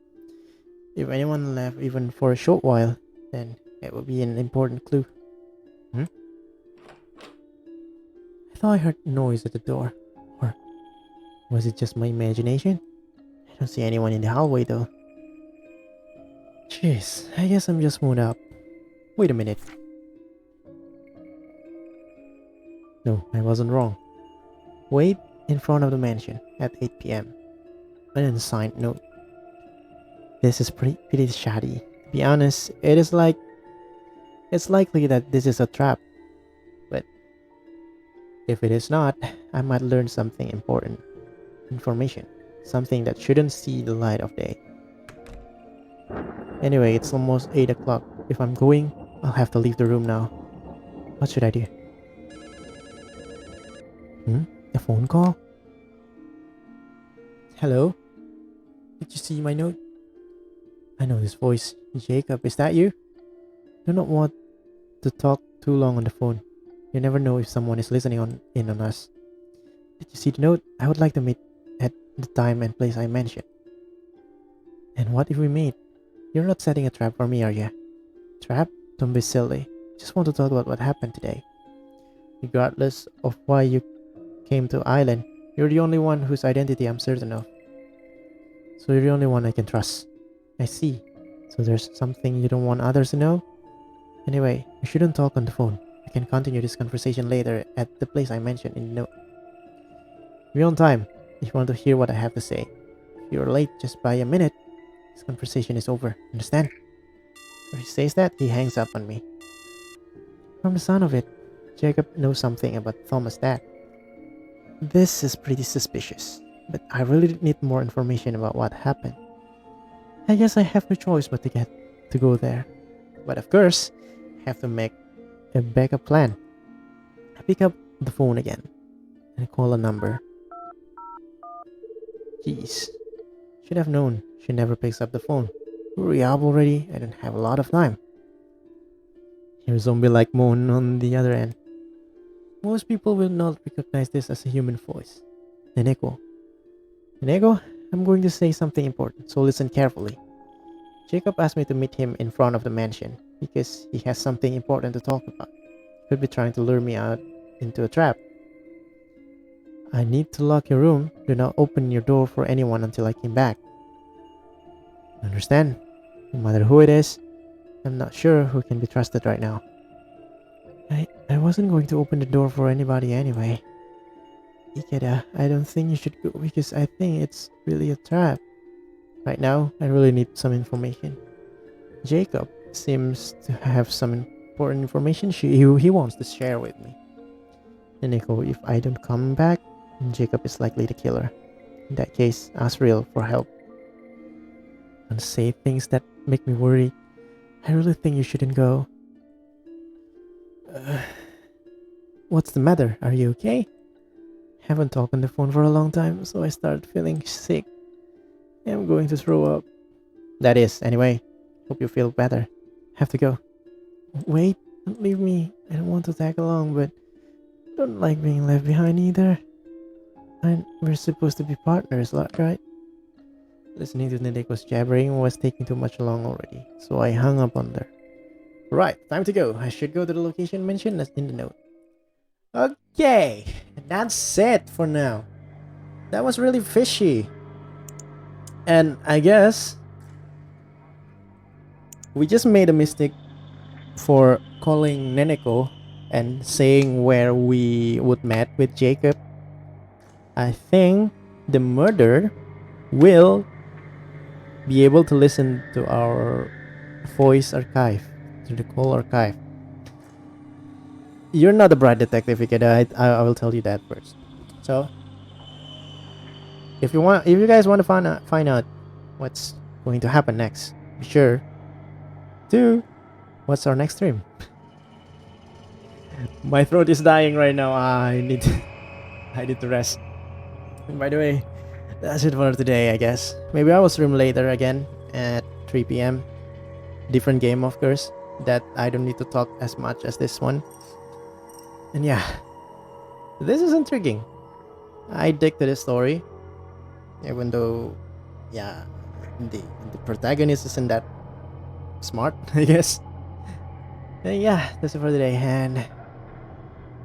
If anyone left even for a short while, then it would be an important clue. I thought I heard noise at the door. Or was it just my imagination? I don't see anyone in the hallway though. Jeez, I guess I'm just mood up. Wait a minute. No, I wasn't wrong. Wait in front of the mansion at 8 p.m. An unsigned note. This is pretty shoddy. To be honest, it's likely that this is a trap. But if it is not, I might learn something important. Information. Something that shouldn't see the light of day. Anyway, it's almost 8 o'clock. If I'm going, I'll have to leave the room now. What should I do? A phone call? Hello? Did you see my note? I know this voice. Jacob, is that you? Do not want to talk too long on the phone. You never know if someone is listening in on us. Did you see the note? I would like to meet at the time and place I mentioned. And what if we meet? You're not setting a trap for me, are you? Trap? Don't be silly. Just want to talk about what happened today. Regardless of why you came to island, you're the only one whose identity I'm certain of. So you're the only one I can trust. I see. So there's something you don't want others to know? Anyway, we shouldn't talk on the phone. We can continue this conversation later at the place I mentioned in the note. Be on time if you want to hear what I have to say. If you're late just by a minute, this conversation is over. Understand? When he says that, he hangs up on me. From the sound of it, Jacob knows something about Thomas' dad. This is pretty suspicious, but I really need more information about what happened. I guess I have no choice but to go there. But of course, I have to make a backup plan. I pick up the phone again and call a number. Jeez, should have known she never picks up the phone. Hurry up already, I don't have a lot of time. Hear a zombie-like moan on the other end. Most people will not recognize this as a human voice. An echo. An echo? I'm going to say something important, so listen carefully. Jacob asked me to meet him in front of the mansion because he has something important to talk about. He could be trying to lure me out into a trap. I need to lock your room. Do not open your door for anyone until I came back. Understand? No matter who it is, I'm not sure who can be trusted right now. I wasn't going to open the door for anybody anyway. Ikeda, I don't think you should go because I think it's really a trap. Right now, I really need some information. Jacob seems to have some important information he wants to share with me. And Nico, if I don't come back, Jacob is likely the killer. In that case, ask Real for help. Don't say things that make me worried. I really think you shouldn't go. What's the matter? Are you okay? Haven't talked on the phone for a long time, so I started feeling sick. I'm going to throw up. That is, anyway. Hope you feel better. Have to go. Wait, don't leave me. I don't want to tag along, but I don't like being left behind either. And we're supposed to be partners, right? Listening to Nideko's jabbering was taking too much long already, so I hung up on her. Right, time to go. I should go to the location mentioned as in the note. Okay, that's it for now. That was really fishy. And I guess we just made a mistake for calling Neneko and saying where we would met with Jacob. I think the murderer will be able to listen to our voice archive, to the call archive. You're not a bright detective, Ikeda. I will tell you that first. So, if you guys want to find out what's going to happen next, be sure to what's our next stream. My throat is dying right now. I need to rest. And by the way, that's it for today, I guess. Maybe I will stream later again at 3 p.m. Different game, of course, that I don't need to talk as much as this one. And yeah, this is intriguing. I dig to this story, even though, yeah, the protagonist isn't that smart, I guess. And yeah, that's it for today, and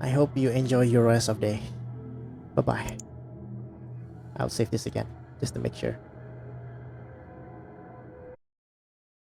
I hope you enjoy your rest of the day. Bye bye. I'll save this again, just to make sure.